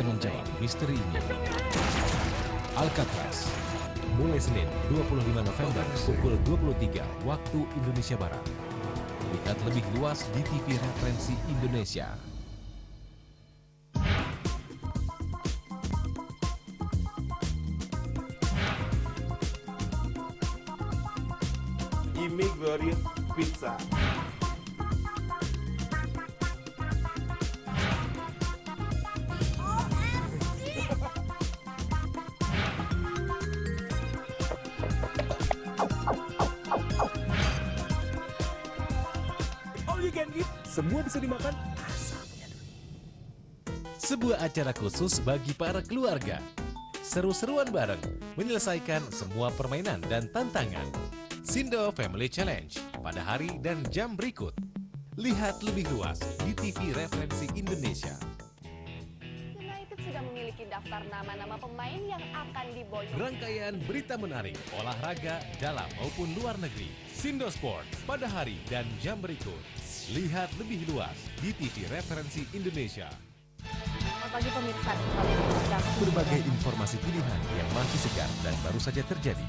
menjawab misteri ini. Alcatraz, mulai Senin 25 November pukul 23 waktu Indonesia Barat. Lihat lebih luas di TV Referensi Indonesia. Jimmy Glorious Pizza. All you can eat, semua bisa dimakan. Asalnya dulu. Sebuah acara khusus bagi para keluarga. Seru-seruan bareng, menyelesaikan semua permainan dan tantangan. Sindo Family Challenge pada hari dan jam berikut. Lihat lebih luas di TV Referensi Indonesia. United sudah memiliki daftar nama-nama pemain yang akan diboyong. Rangkaian berita menarik, olahraga dalam maupun luar negeri. Sindo Sport pada hari dan jam berikut. Lihat lebih luas di TV Referensi Indonesia. Selamat pagi pemirsa, kembali di program Berbagai informasi pilihan yang masih segar dan baru saja terjadi.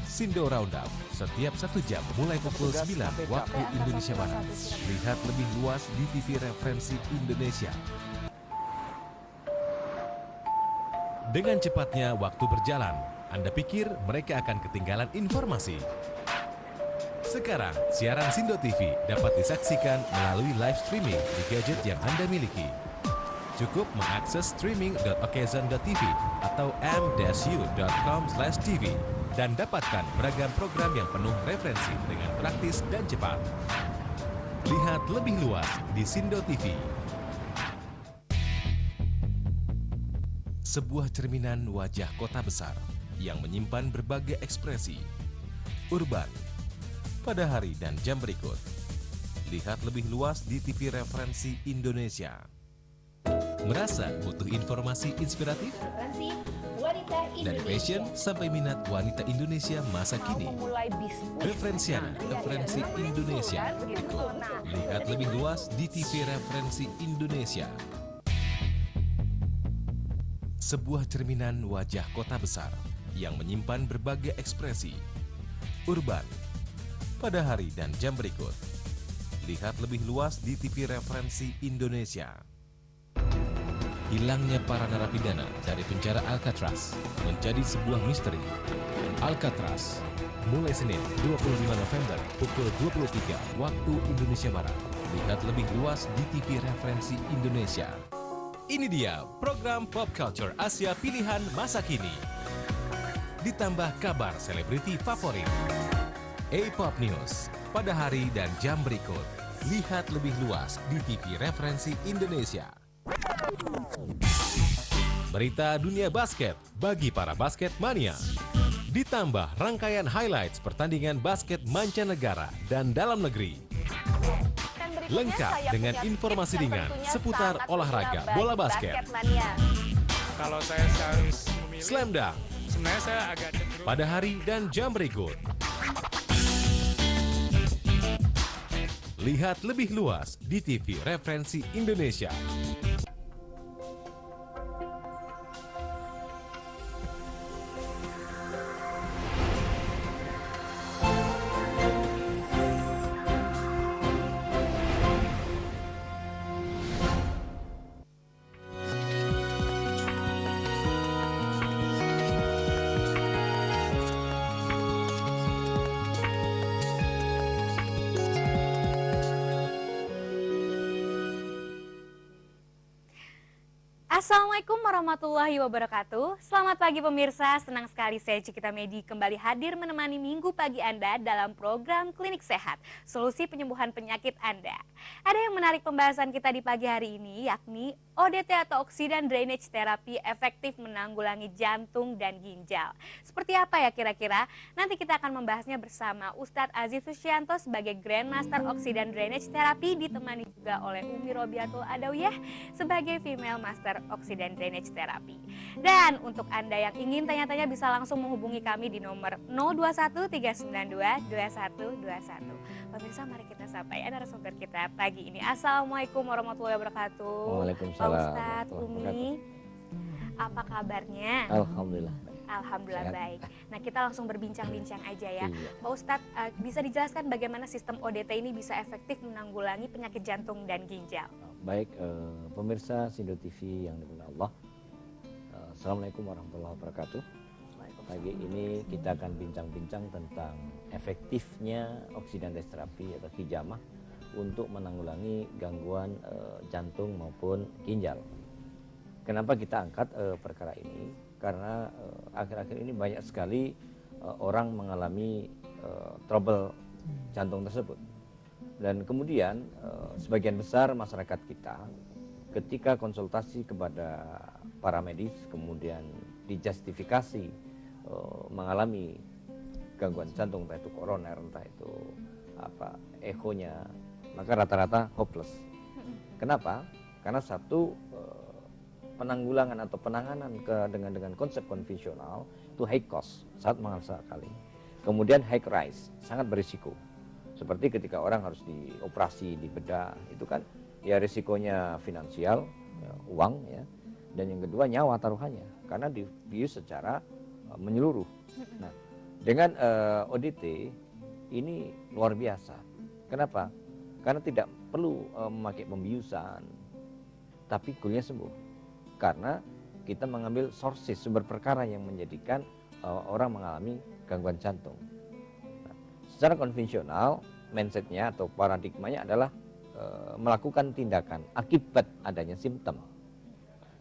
Sindo Roundup setiap 1 jam mulai pukul 9 waktu Indonesia Barat. Lihat lebih luas di TV Referensi Indonesia. Dengan cepatnya waktu berjalan, Anda pikir mereka akan ketinggalan informasi? Sekarang, siaran Sindo TV dapat disaksikan melalui live streaming di gadget yang Anda miliki. Cukup mengakses streaming.okzon.tv atau m-u.com/tv dan dapatkan beragam program yang penuh referensi dengan praktis dan cepat. Lihat lebih luas di Sindo TV. Sebuah cerminan wajah kota besar yang menyimpan berbagai ekspresi. Urban, pada hari dan jam berikut. Lihat lebih luas di TV Referensi Indonesia. Merasa butuh informasi inspiratif? Referensi Wanita Dari fashion sampai minat wanita Indonesia masa kini. memulai bisnis. Referensiana, Referensi Indonesia. Ikut. Lihat lebih luas di TV Referensi Indonesia. Sebuah cerminan wajah kota besar yang menyimpan berbagai ekspresi. Urban, pada hari dan jam berikut. Lihat lebih luas di TV Referensi Indonesia. Hilangnya para narapidana dari penjara Alcatraz menjadi sebuah misteri. Alcatraz, mulai Senin 25 November pukul 23 waktu Indonesia Barat. Lihat lebih luas di TV Referensi Indonesia. Ini dia program Pop Culture Asia pilihan masa kini. Ditambah kabar selebriti favorit. A-Pop News pada hari dan jam berikut. Lihat lebih luas di TV Referensi Indonesia. Berita dunia basket bagi para basket mania. Ditambah rangkaian highlights pertandingan basket mancanegara dan dalam negeri. Dan berikutnya Lengkap saya dengan punya informasi tips yang ringan tentunya seputar sangat olahraga berguna bola bagi basket. mania. Kalau saya harus memilih, Slam Dunk sebenarnya saya agak cenderung pada hari dan jam berikut. Lihat lebih luas di TV Referensi Indonesia. Assalamualaikum warahmatullahi wabarakatuh. Selamat pagi pemirsa, senang sekali saya Cikita Medi kembali hadir menemani minggu pagi Anda dalam program Klinik Sehat, solusi penyembuhan penyakit Anda. Ada yang menarik pembahasan kita di pagi hari ini, yakni ODT atau Oksidan Drainage Therapy efektif menanggulangi jantung dan ginjal. Seperti apa ya kira-kira? Nanti kita akan membahasnya bersama Ustadz Aziz Susyanto sebagai Grandmaster Oksidan Drainage Therapy, ditemani juga oleh Umi Robiatul Adawiyah sebagai Female Master Oksidan Drainage Therapy. Dan untuk Anda yang ingin tanya-tanya bisa langsung menghubungi kami di nomor 0213922121. Pemirsa, mari kita sapa ya narasumber kita pagi ini. Assalamualaikum warahmatullahi wabarakatuh. Waalaikumsalam. Pak Ustadz, Umi. Apa kabarnya? Alhamdulillah. Alhamdulillah Sehat. baik. Nah, kita langsung berbincang-bincang aja ya. Iya. Pak Ustadz, bisa dijelaskan bagaimana sistem ODT ini bisa efektif menanggulangi penyakit jantung dan ginjal? Baik, pemirsa Sindo TV yang dimuliakan Allah. Assalamualaikum warahmatullahi wabarakatuh. Pagi ini kita akan bincang-bincang tentang efektifnya oksidan terapi atau hijamah untuk menanggulangi gangguan jantung maupun ginjal. Kenapa kita angkat perkara ini? Karena akhir-akhir ini banyak sekali orang mengalami trouble jantung tersebut. Dan kemudian sebagian besar masyarakat kita ketika konsultasi kepada para medis kemudian dijustifikasi mengalami gangguan jantung, entah itu koroner, entah itu echonya, maka rata-rata hopeless. Kenapa? Karena satu, penanggulangan atau penanganan dengan konsep konvensional itu high cost, sangat mahal sekali. Kemudian high rise, sangat berisiko. Seperti ketika orang harus dioperasi, dibedah, itu kan ya risikonya finansial, ya, uang ya. Dan yang kedua nyawa taruhannya, karena dibius secara menyeluruh. Nah, dengan ODT ini luar biasa. Kenapa? Karena tidak perlu memakai pembiusan, tapi goalnya sembuh. Karena kita mengambil sources, sumber perkara yang menjadikan orang mengalami gangguan jantung. Nah, secara konvensional, mindsetnya atau paradigmanya adalah melakukan tindakan akibat adanya simptom.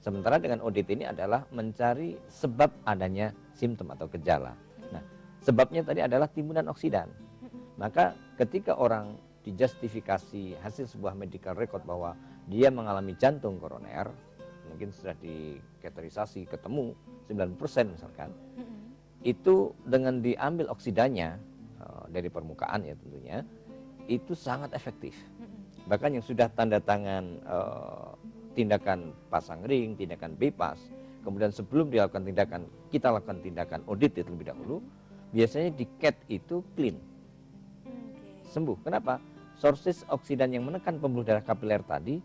Sementara dengan ODT ini adalah mencari sebab adanya simptom atau gejala. Nah, sebabnya tadi adalah timbunan oksidan. Maka ketika orang dijustifikasi hasil sebuah medical record bahwa dia mengalami jantung koroner, mungkin sudah dikategorisasi ketemu 90% misalkan, itu dengan diambil oksidannya dari permukaan ya tentunya, itu sangat efektif. Bahkan yang sudah tanda tangan tindakan pasang ring, tindakan bypass, kemudian sebelum dilakukan tindakan, kita lakukan tindakan ODT terlebih dahulu, biasanya di CAT itu clean, sembuh. Kenapa? Sources oksidan yang menekan pembuluh darah kapiler tadi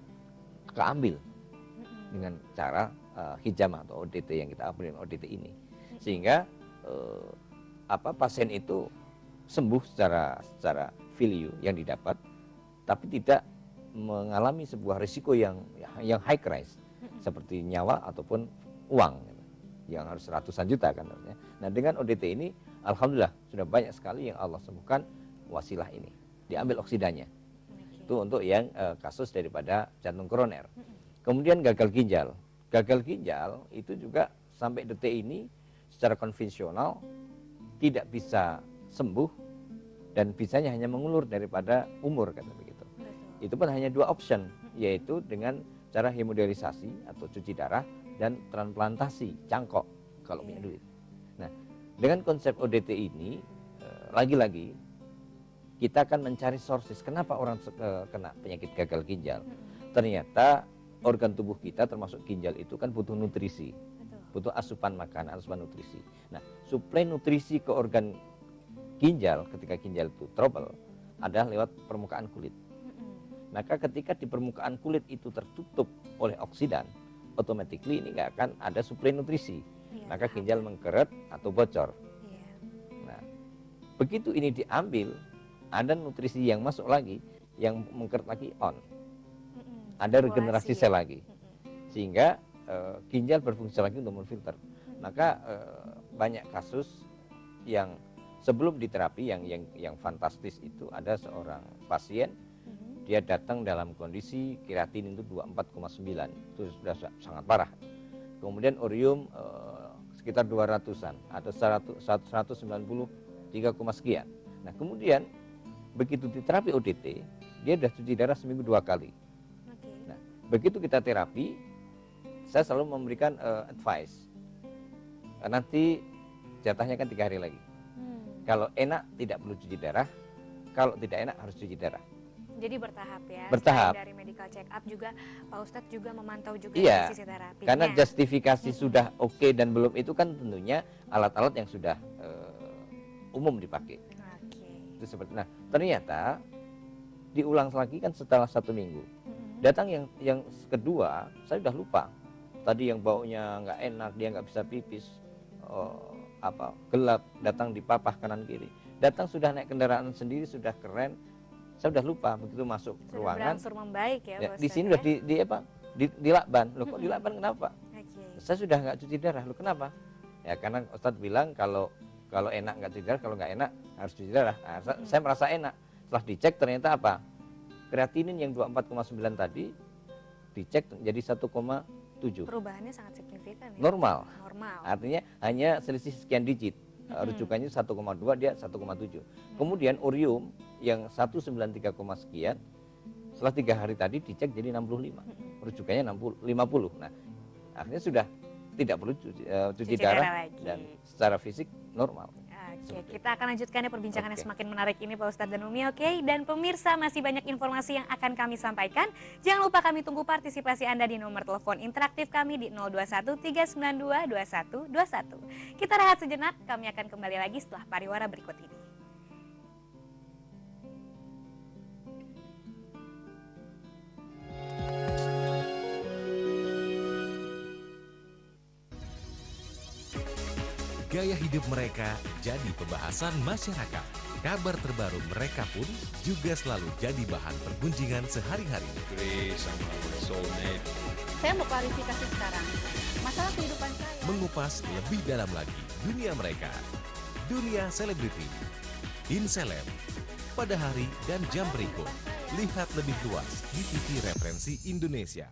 keambil dengan cara hijamah atau ODT yang kita ambil ODT ini, sehingga pasien itu sembuh secara value yang didapat, tapi tidak mengalami sebuah risiko yang high rise seperti nyawa ataupun uang yang harus ratusan juta kan. Nah, dengan ODT ini alhamdulillah sudah banyak sekali yang Allah sembuhkan wasilah ini, diambil oksidannya. Itu untuk yang kasus daripada jantung koroner. Kemudian gagal ginjal. Gagal ginjal itu juga sampai detik ini secara konvensional tidak bisa sembuh dan bisanya hanya mengulur daripada umur kata begitu. Itu pun hanya dua option, yaitu dengan cara hemodialisasi atau cuci darah dan transplantasi cangkok kalau punya duit. Nah, dengan konsep ODT ini lagi-lagi kita akan mencari sources kenapa orang kena penyakit gagal ginjal. Ternyata organ tubuh kita termasuk ginjal itu kan butuh nutrisi. Butuh asupan makanan, asupan nutrisi. Nah, suplai nutrisi ke organ ginjal ketika ginjal itu trouble adalah lewat permukaan kulit. Maka ketika di permukaan kulit itu tertutup oleh oksidan, automatically ini nggak akan ada suplai nutrisi. Maka ginjal mengkeret atau bocor. Nah, begitu ini diambil, ada nutrisi yang masuk lagi, yang mengkeret lagi on. Ada regenerasi sel lagi, sehingga ginjal berfungsi lagi untuk memfilter. Maka banyak kasus yang sebelum diterapi yang fantastis itu ada seorang pasien, dia datang dalam kondisi kreatin itu 24,9, itu sudah sangat parah. Kemudian urium sekitar 200-an atau 193, sekian. Nah, kemudian begitu diterapi ODT, dia sudah cuci darah seminggu 2 kali. Nah, begitu kita terapi, saya selalu memberikan advice. Nanti jatahnya kan 3 hari lagi. Kalau enak tidak perlu cuci darah, kalau tidak enak harus cuci darah. Jadi bertahap ya. Bertahap. Selain dari medical check up juga Pak Ustadz juga memantau juga Iya, sisi terapi. karena justifikasi sudah oke dan belum itu kan tentunya alat-alat yang sudah umum dipakai. Itu seperti. Nah, ternyata diulang lagi kan setelah 1 minggu. Datang yang kedua, saya sudah lupa. tadi yang baunya nggak enak, dia nggak bisa pipis, gelap, datang dipapah kanan kiri, datang sudah naik kendaraan sendiri, sudah keren, saya udah lupa begitu masuk Sudah ruangan. berangsur membaik ya, Ya, Pak di Ustadz, sini ya? udah dilakban. Loh kok dilakban kenapa? Oke. Saya sudah nggak cuci darah. Loh kenapa? Ya karena Ustadz bilang kalau enak nggak cuci darah, kalau nggak enak harus cuci darah. Nah, saya merasa enak. Setelah dicek ternyata apa? Kreatinin yang 24,9 tadi dicek jadi 1,7. Perubahannya sangat signifikan ya. Normal. Normal. Artinya hanya selisih sekian digit. Rujukannya 1,2, dia 1,7. Kemudian urium yang 193, sekian, setelah 3 hari tadi dicek jadi 65. Rujukannya 50. Nah, akhirnya sudah tidak perlu cuci darah lagi. dan secara fisik normal. Oke, kita akan lanjutkan ya perbincangan yang Oke. semakin menarik ini Pak Ustadz dan Umi, oke? Dan pemirsa, masih banyak informasi yang akan kami sampaikan. Jangan lupa kami tunggu partisipasi Anda di nomor telepon interaktif kami di 021 392 2121. Kita rehat sejenak, kami akan kembali lagi setelah pariwara berikut ini. Gaya hidup mereka jadi pembahasan masyarakat. Kabar terbaru mereka pun juga selalu jadi bahan pergunjingan sehari-hari. Saya mau klarifikasi sekarang. Masalah kehidupan saya. Mengupas lebih dalam lagi dunia mereka. Dunia selebriti. Inseleb. Pada hari dan jam berikut. Lihat lebih luas di TV Referensi Indonesia.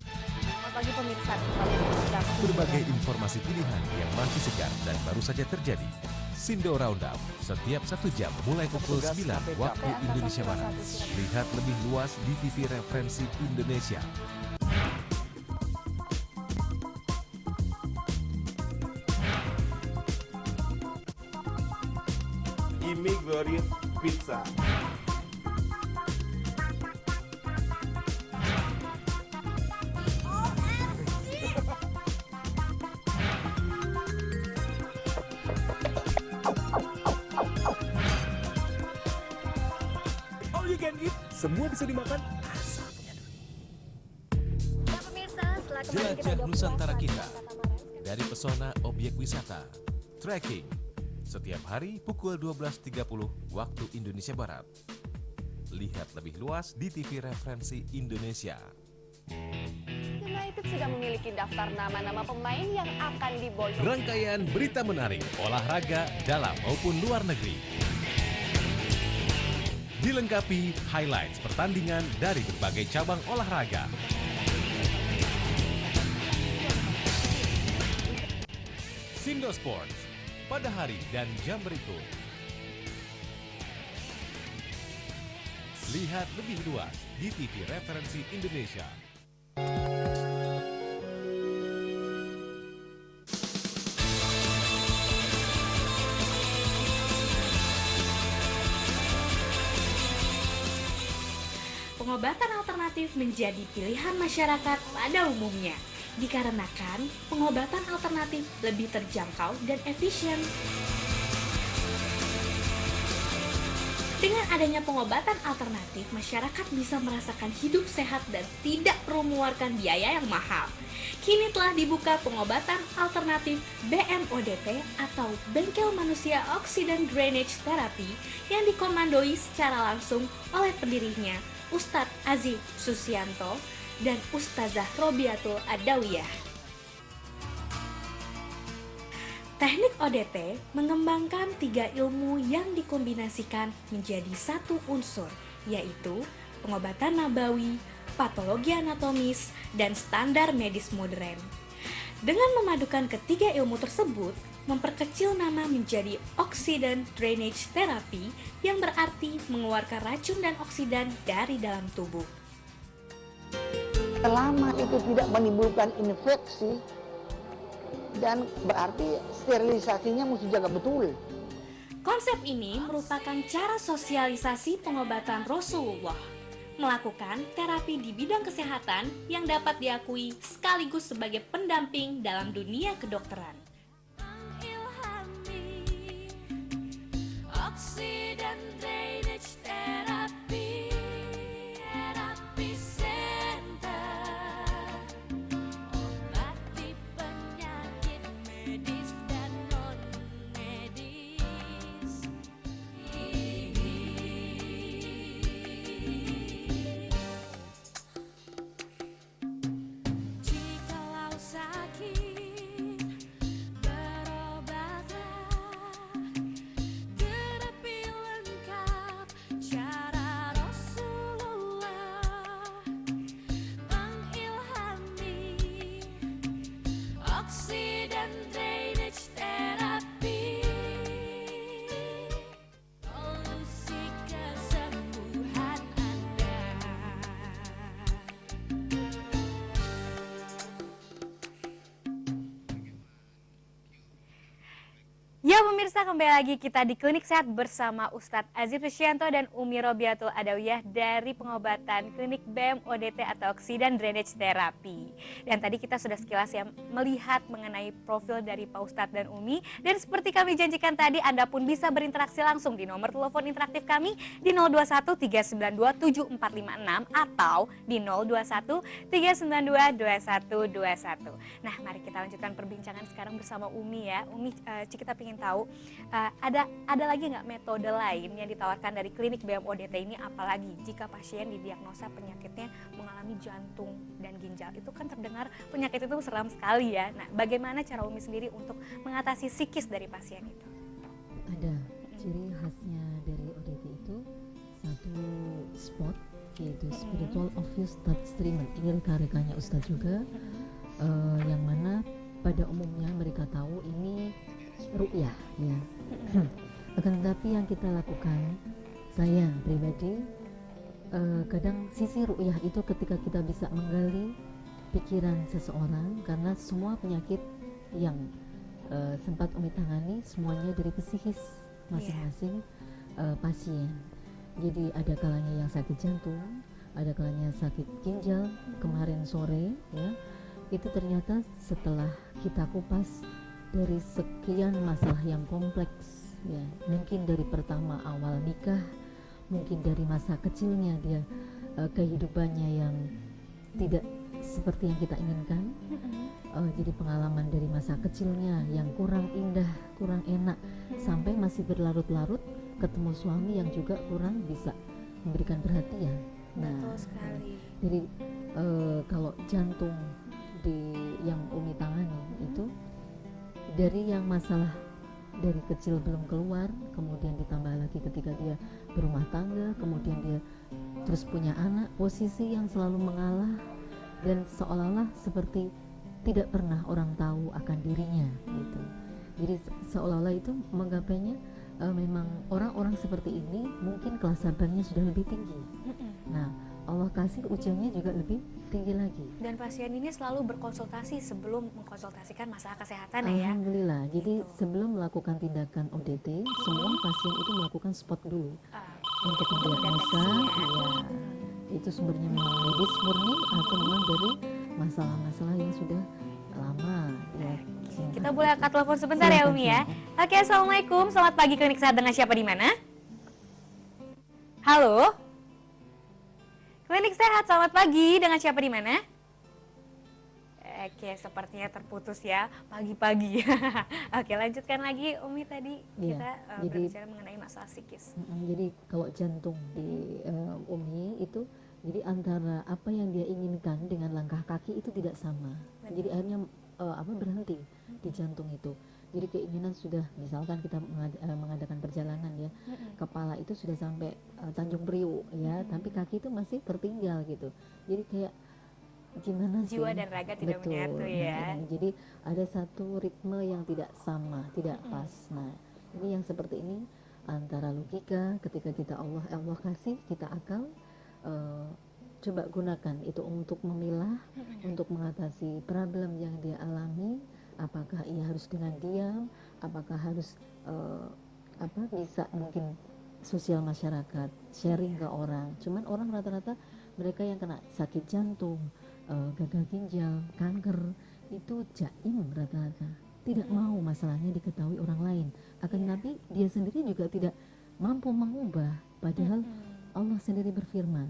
Selamat pagi pemirsa, kembali di program Berbagai informasi pilihan yang masih segar dan baru saja terjadi. Sindo Roundup setiap 1 jam mulai pukul 9 waktu Indonesia Barat. Lihat lebih luas di TV Referensi Indonesia. Imi Gloria Pizza. All you can eat, semua bisa dimakan, asal punya duit. Ya pemirsa, setelah kembali kita Jelajah udah Nusantara puas kita. lagi di Kota Maras. Dari pesona objek wisata. Trekking. Setiap hari pukul 12.30 waktu Indonesia Barat. Lihat lebih luas di TV Referensi Indonesia. United sudah memiliki daftar nama-nama pemain yang akan diboyong. Rangkaian berita menarik, olahraga dalam maupun luar negeri. Dilengkapi highlights pertandingan dari berbagai cabang olahraga. Sindo Sports pada hari dan jam berikut. Lihat lebih luas di TV Referensi Indonesia. Pengobatan alternatif menjadi pilihan masyarakat pada umumnya. Dikarenakan pengobatan alternatif lebih terjangkau dan efisien. Dengan adanya pengobatan alternatif, masyarakat bisa merasakan hidup sehat dan tidak perlu mengeluarkan biaya yang mahal. Kini telah dibuka pengobatan alternatif BMODT atau Bengkel Manusia Oxygen Drainage Therapy yang dikomandoi secara langsung oleh pendirinya, Ustadz Aziz Susianto dan Ustazah Robiatul Adawiyah. Teknik ODT mengembangkan 3 ilmu yang dikombinasikan menjadi satu unsur, yaitu pengobatan nabawi, patologi anatomis, dan standar medis modern. Dengan memadukan ketiga ilmu tersebut, memperkecil nama menjadi Oxygen Drainage Therapy yang berarti mengeluarkan racun dan oksidan dari dalam tubuh. Selama itu tidak menimbulkan infeksi, dan berarti sterilisasinya mesti jaga betul. Konsep ini merupakan cara sosialisasi pengobatan Rasulullah, melakukan terapi di bidang kesehatan yang dapat diakui sekaligus sebagai pendamping dalam dunia kedokteran. Oxygen Drainage Therapy Center. Ya pemirsa, kembali lagi kita di Klinik Sehat bersama Ustadz Aziz Risyanto dan Umi Robiatul Adawiyah dari pengobatan Klinik BEM ODT atau Oksidan Drainage Therapy. Dan tadi kita sudah sekilas ya melihat mengenai profil dari Pak Ustadz dan Umi. Dan seperti kami janjikan tadi, Anda pun bisa berinteraksi langsung di nomor telepon interaktif kami di 021 392 7456 atau di 021 392 2121. Nah, mari kita lanjutkan perbincangan sekarang bersama Umi ya. Umi, kita ingin tahu ada lagi nggak metode lain yang ditawarkan dari klinik BEM ODT ini, apalagi jika pasien didiagnosa penyakitnya mengalami jantung dan ginjal. Itu kan terdengar penyakit itu seram sekali ya. Nah, bagaimana cara Umi sendiri untuk mengatasi psikis dari pasien itu? Ada ciri khasnya dari ODT itu satu spot, yaitu spiritual obvious touch treatment. Ini reka-rekanya Ustadz juga, yang mana pada umumnya mereka tahu ini ru'yah ya. Akan tetapi yang kita lakukan, saya pribadi kadang sisi ru'yah itu ketika kita bisa menggali pikiran seseorang, karena semua penyakit yang sempat Umi tangani semuanya dari psikis masing-masing pasien. Jadi ada kalanya yang sakit jantung, ada kalanya sakit ginjal. Kemarin sore ya, itu ternyata setelah kita kupas dari sekian masalah yang kompleks ya, mungkin dari pertama awal nikah, mungkin dari masa kecilnya dia kehidupannya yang tidak seperti yang kita inginkan, jadi pengalaman dari masa kecilnya yang kurang indah, kurang enak, sampai masih berlarut-larut ketemu suami yang juga kurang bisa memberikan perhatian. Betul sekali. Jadi kalau jantung yang Umi tangani itu dari yang masalah dari kecil belum keluar, kemudian ditambah lagi ketika dia berumah tangga, kemudian dia terus punya anak, posisi yang selalu mengalah dan seolah-olah seperti tidak pernah orang tahu akan dirinya gitu. Jadi seolah-olah itu menggapainya memang orang-orang seperti ini mungkin kelas sabarnya sudah lebih tinggi. Nah, Allah kasih ujiannya juga lebih tinggi lagi. Dan pasien ini selalu berkonsultasi sebelum mengkonsultasikan masalah kesehatan ya. Alhamdulillah. Jadi sebelum melakukan tindakan ODT, semua pasien itu melakukan spot dulu untuk mendiagnosa, ya itu sumbernya memang medis murni atau memang dari masalah-masalah yang sudah lama. Ya, kita boleh angkat telepon sebentar ya Umi ya. Oke, assalamualaikum. Selamat pagi Klinik Sehat, dengan siapa di mana? Halo. Klinik Sehat, selamat pagi. Dengan siapa di mana? Oke, sepertinya terputus ya pagi-pagi. Oke, lanjutkan lagi Umi tadi kita berbicara mengenai masalah psikis. Jadi kalau jantung di Umi itu, jadi antara apa yang dia inginkan dengan langkah kaki itu tidak sama. Jadi akhirnya berhenti di jantung itu. Jadi keinginan sudah, misalkan kita mengadakan perjalanan ya, kepala itu sudah sampai Tanjung Priuk ya, tapi kaki itu masih tertinggal gitu. Jadi kayak gimana sih? Jiwa dan raga tidak menyatu ya. Jadi ada satu ritme yang tidak sama, tidak pas. Nah, ini yang seperti ini antara logika ketika kita Allah kasih kita akal, coba gunakan itu untuk memilah, untuk mengatasi problem yang dia alami. Apakah ia harus dengan diam, apakah harus bisa mungkin sosial masyarakat, sharing ke orang. Cuman orang rata-rata mereka yang kena sakit jantung, gagal ginjal, kanker, itu jaim rata-rata, tidak mau masalahnya diketahui orang lain. Akan tetapi dia sendiri juga tidak mampu mengubah, padahal Allah sendiri berfirman,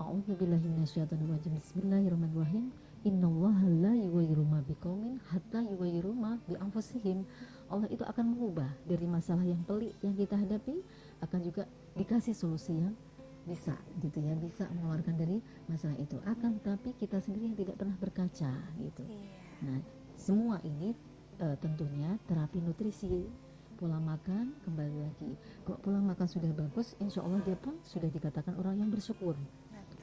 A'udzubillahi minasyaitonir rajim, Bismillahirrahmanirrahim, Innallaha la yughayyiru ma biqaumin hatta yughayyiru ma bi anfusihim. Allah itu akan mengubah dari masalah yang pelik yang kita hadapi, akan juga dikasih solusi yang bisa gitu ya, bisa mengeluarkan dari masalah itu. Akan tapi kita sendiri yang tidak pernah berkaca gitu. Nah, semua ini tentunya terapi nutrisi, pola makan, kembali lagi. Kalau pola makan sudah bagus, insya Allah dia pun sudah dikatakan orang yang bersyukur.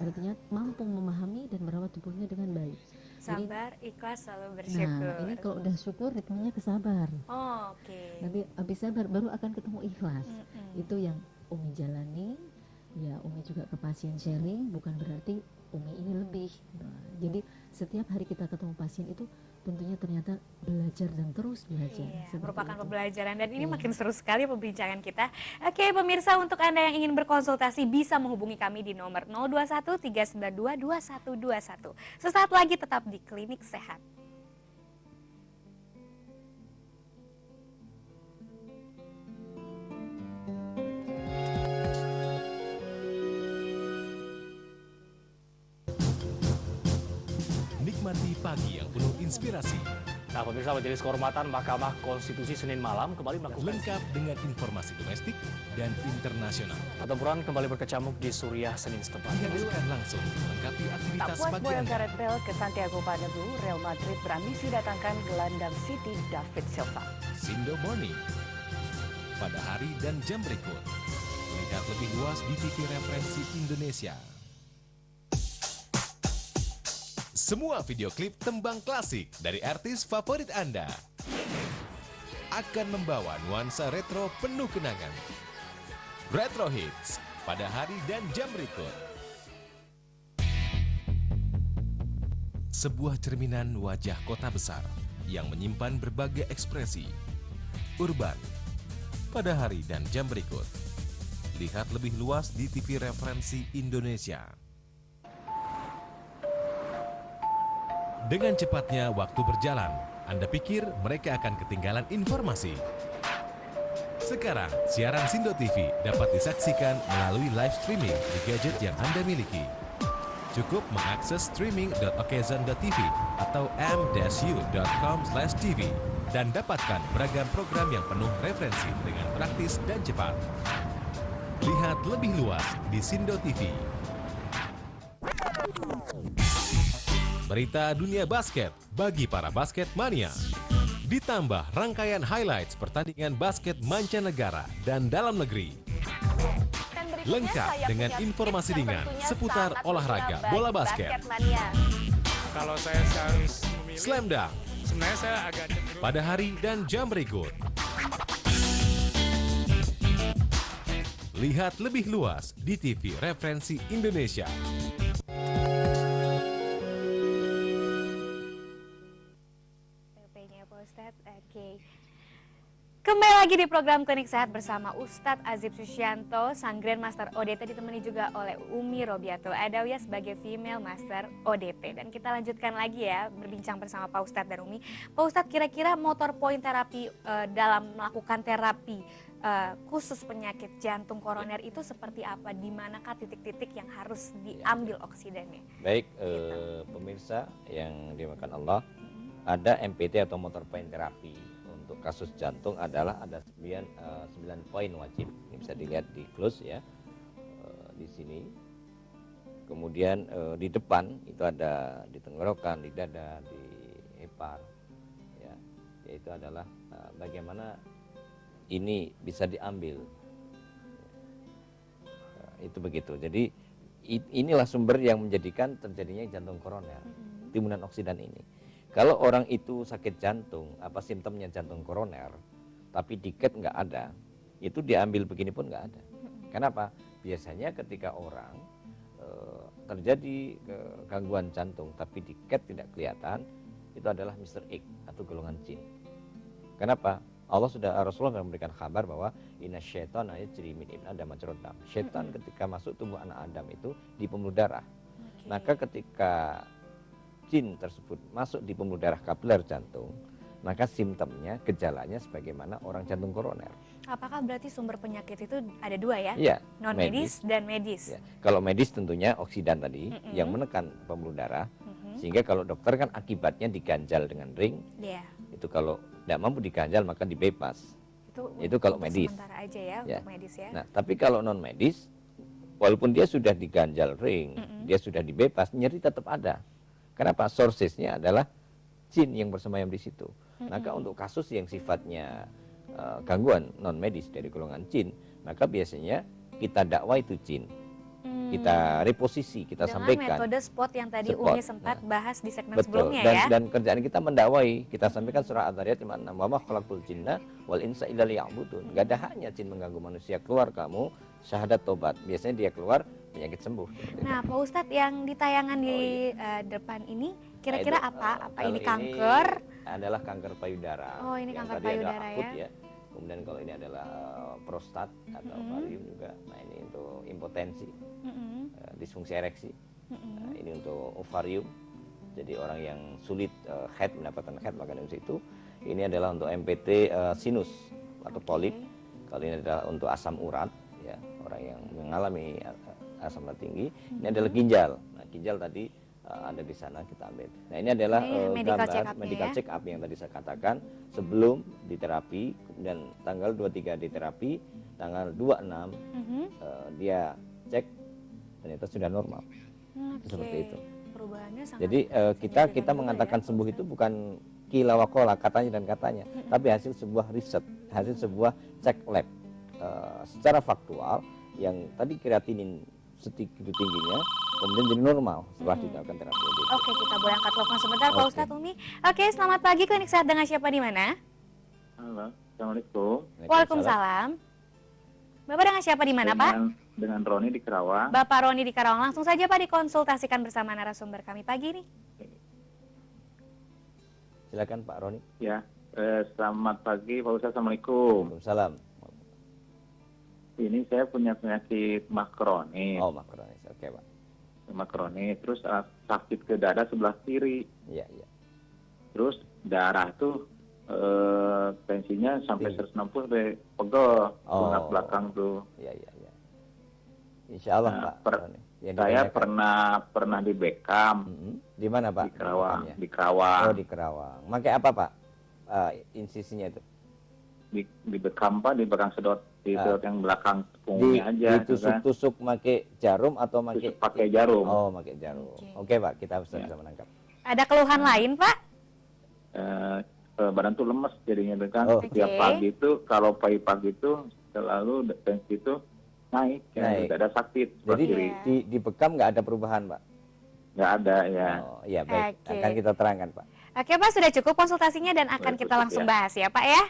Artinya mampu memahami dan merawat tubuhnya dengan baik. Sabar, ikhlas, selalu bersyukur. Nah, ini kalau udah syukur ritmenya ke sabar. Oke. Nanti habis sabar baru akan ketemu ikhlas. Itu yang Umi jalani. Ya, Umi juga ke pasien sharing, bukan berarti Umi ini lebih. Nah, jadi setiap hari kita ketemu pasien itu tentunya ternyata belajar dan terus belajar. Iya, Seperti merupakan itu. pembelajaran dan ini Iya. makin seru sekali perbincangan kita. Oke, pemirsa, untuk Anda yang ingin berkonsultasi bisa menghubungi kami di nomor 021 392 2121. Sesaat lagi tetap di Klinik Sehat. Nikmati pagi yang penuh inspirasi, Nah, pemirsa Majelis Kehormatan Mahkamah Konstitusi Senin malam kembali melakukan lengkap dengan informasi domestik dan internasional. pertempuran kembali berkecamuk di Suriah Senin setempat. Dihadirkan langsung melengkapi Tak aktivitas puas pagi bola Anda. Gareth Bale ke Santiago Bernabeu, Real Madrid berambisi datangkan gelandang City David Silva. Sindo Morning. Pada hari dan jam berikut. Lihat lebih luas di TV Referensi Indonesia. Semua video klip tembang klasik dari artis favorit Anda akan membawa nuansa retro penuh kenangan. Retro Hits pada hari dan jam berikut. Sebuah cerminan wajah kota besar yang menyimpan berbagai ekspresi. Urban pada hari dan jam berikut. Lihat lebih luas di TV Referensi Indonesia. Dengan cepatnya waktu berjalan, Anda pikir mereka akan ketinggalan informasi. Sekarang, siaran Sindo TV dapat disaksikan melalui live streaming di gadget yang Anda miliki. Cukup mengakses streaming.okezon.tv atau m-u.com/tv dan dapatkan beragam program yang penuh referensi dengan praktis dan cepat. Lihat lebih luas di Sindo TV. Berita dunia basket bagi para basket mania. Ditambah rangkaian highlights pertandingan basket mancanegara dan dalam negeri. Dan berikutnya Lengkap saya dengan punya informasi tips yang ringan tentunya seputar sangat olahraga berguna bola bagi basket. mania. Kalau saya harus memilih, Slam dunk sebenarnya saya agak cenderung pada hari dan jam berikut. Lihat lebih luas di TV Referensi Indonesia. LP-nya Pak Ustadz, oke. Kembali lagi di program Klinik Sehat bersama Ustadz Azib Susyanto, sang Grandmaster ODP, ditemani juga oleh Umi Robiatul Adawiyah sebagai Female Master ODP. Dan kita lanjutkan lagi ya, berbincang bersama Pak Ustadz dan Umi. Pak Ustadz, kira-kira motor poin terapi dalam melakukan terapi khusus penyakit jantung koroner itu seperti apa? Di manakah titik-titik yang harus diambil oksidannya? Baik, pemirsa yang dimakan Allah, ada MPT atau motor poin terapi. Untuk kasus jantung adalah ada 9 poin wajib. Ini bisa dilihat di close ya, di sini. Kemudian di depan itu ada di tenggorokan, di dada, di hepar, ya, yaitu adalah bagaimana ini bisa diambil. Itu begitu. Jadi inilah sumber yang menjadikan terjadinya jantung koroner, timbunan oksidan ini. Kalau orang itu sakit jantung, apa simptomnya jantung koroner, tapi diket nggak ada, itu diambil begini pun nggak ada. Kenapa? Biasanya ketika orang terjadi gangguan jantung, tapi diket tidak kelihatan, itu adalah Mr. X atau golongan jin. Kenapa? Rasulullah memberikan kabar bahwa inna syaitan yajri min ibn adam majrad dam. Syaitan ketika masuk tubuh anak Adam itu di pembuluh darah. Maka ketika jin tersebut masuk di pembuluh darah kapiler jantung, maka simptomnya, gejalanya sebagaimana orang jantung koroner. Apakah berarti sumber penyakit itu ada dua ya? Iya, Non medis dan medis. Ya. Kalau medis tentunya oksidan tadi yang menekan pembuluh darah, sehingga kalau dokter kan akibatnya diganjal dengan ring. Iya. Itu kalau tidak mampu diganjal maka di bypass. Itu kalau untuk medis. Sementara aja ya, Ya. untuk medis ya. Nah, tapi kalau non medis, walaupun dia sudah diganjal ring, dia sudah di bypass, nyeri tetap ada. Kenapa? Sourcesnya adalah jin yang bersemayam di situ. Maka untuk kasus yang sifatnya gangguan non medis dari golongan jin, maka biasanya kita dakwa itu jin. Kita reposisi, kita dengan sampaikan. metode spot yang tadi Spot. Umi sempat bahas di segmen Betul. sebelumnya Dan, ya. dan kerjaan kita mendakwai. Kita sampaikan surah Al-Dhariyat 56. Wa ma khalaqtul jinna wal insa illa liya'budun. Gak ada haknya jin mengganggu manusia. Keluar kamu syahadat tobat. Biasanya dia keluar penyakit sembuh. Nah, Pak Ustadz, yang di tayangan di depan ini Kira-kira Nah, itu, apa? Apa kalau ini kanker? Adalah kanker payudara. Oh, ini Yang kanker tadi adalah payudara akut ya. Kemudian kalau ini adalah prostat atau ovarium juga. Nah, ini untuk impotensi, disfungsi ereksi. Nah, ini untuk ovarium. Jadi orang yang sulit head, mendapatkan head, maka dari itu. Ini adalah untuk MPT sinus atau polip. Kalau ini adalah untuk asam urat, ya, orang yang mengalami asam urat tinggi. Ini adalah ginjal. Nah, ginjal tadi ada di sana, kita ambil. Nah, ini adalah gambar medical check up yang tadi saya katakan sebelum diterapi, kemudian tanggal 23 diterapi, tanggal 26 dia cek ternyata sudah normal. Seperti itu. Perubahannya sangat. Jadi kita mengatakan sembuh itu bukan kilawakola katanya dan katanya, tapi hasil sebuah riset, hasil sebuah cek lab secara faktual yang tadi kreatinin segitu tingginya, kemudian jadi normal setelah dilakukan terapi. Oke, kita boleh angkat telepon sebentar Pak Ustadz Umi. Oke, selamat pagi, Klinik Sehat dengan siapa di mana? Halo, Assalamualaikum. Waalaikumsalam. Bapak dengan siapa di mana, Pak? Dengan Roni di Kerawang. Bapak Roni di Karawang. Langsung saja Pak dikonsultasikan bersama narasumber kami pagi ini. Silakan Pak Roni. Ya, selamat pagi Pak Ustadz. Assalamualaikum. Waalaikumsalam. Ini saya punya penyakit mah kronis. Oh, mah kronis. Oke, Pak. Mah kronis, terus sakit ke dada sebelah kiri. Iya, iya. Terus darah tuh tensinya sampai 160 sampai pegel pundak belakang tuh. Iya, iya, iya. Insya Allah, Pak. Saya pernah di Bekam. Di mana, Pak? Di Kerawang. Di Kerawang. Oh, di Kerawang. Pakai apa, Pak? Insisinya itu? Di Bekam, Pak, di belakang sedot. Di sedot yang belakang punggungnya aja. Ditusuk-tusuk pakai jarum atau pakai jarum? Oh, pakai jarum. Oke, Pak, kita bisa menangkap. Ada keluhan lain, Pak? Badan tuh lemes jadinya kan. Setiap pagi itu, kalau pagi-pagi itu selalu tensi itu naik. Tidak ada sakit. Jadi di Bekam nggak ada perubahan, Pak? Nggak ada, ya. Oh, iya, baik. Akan kita terangkan, Pak. Oke Pak, sudah cukup konsultasinya dan akan kita langsung bahas ya Pak ya.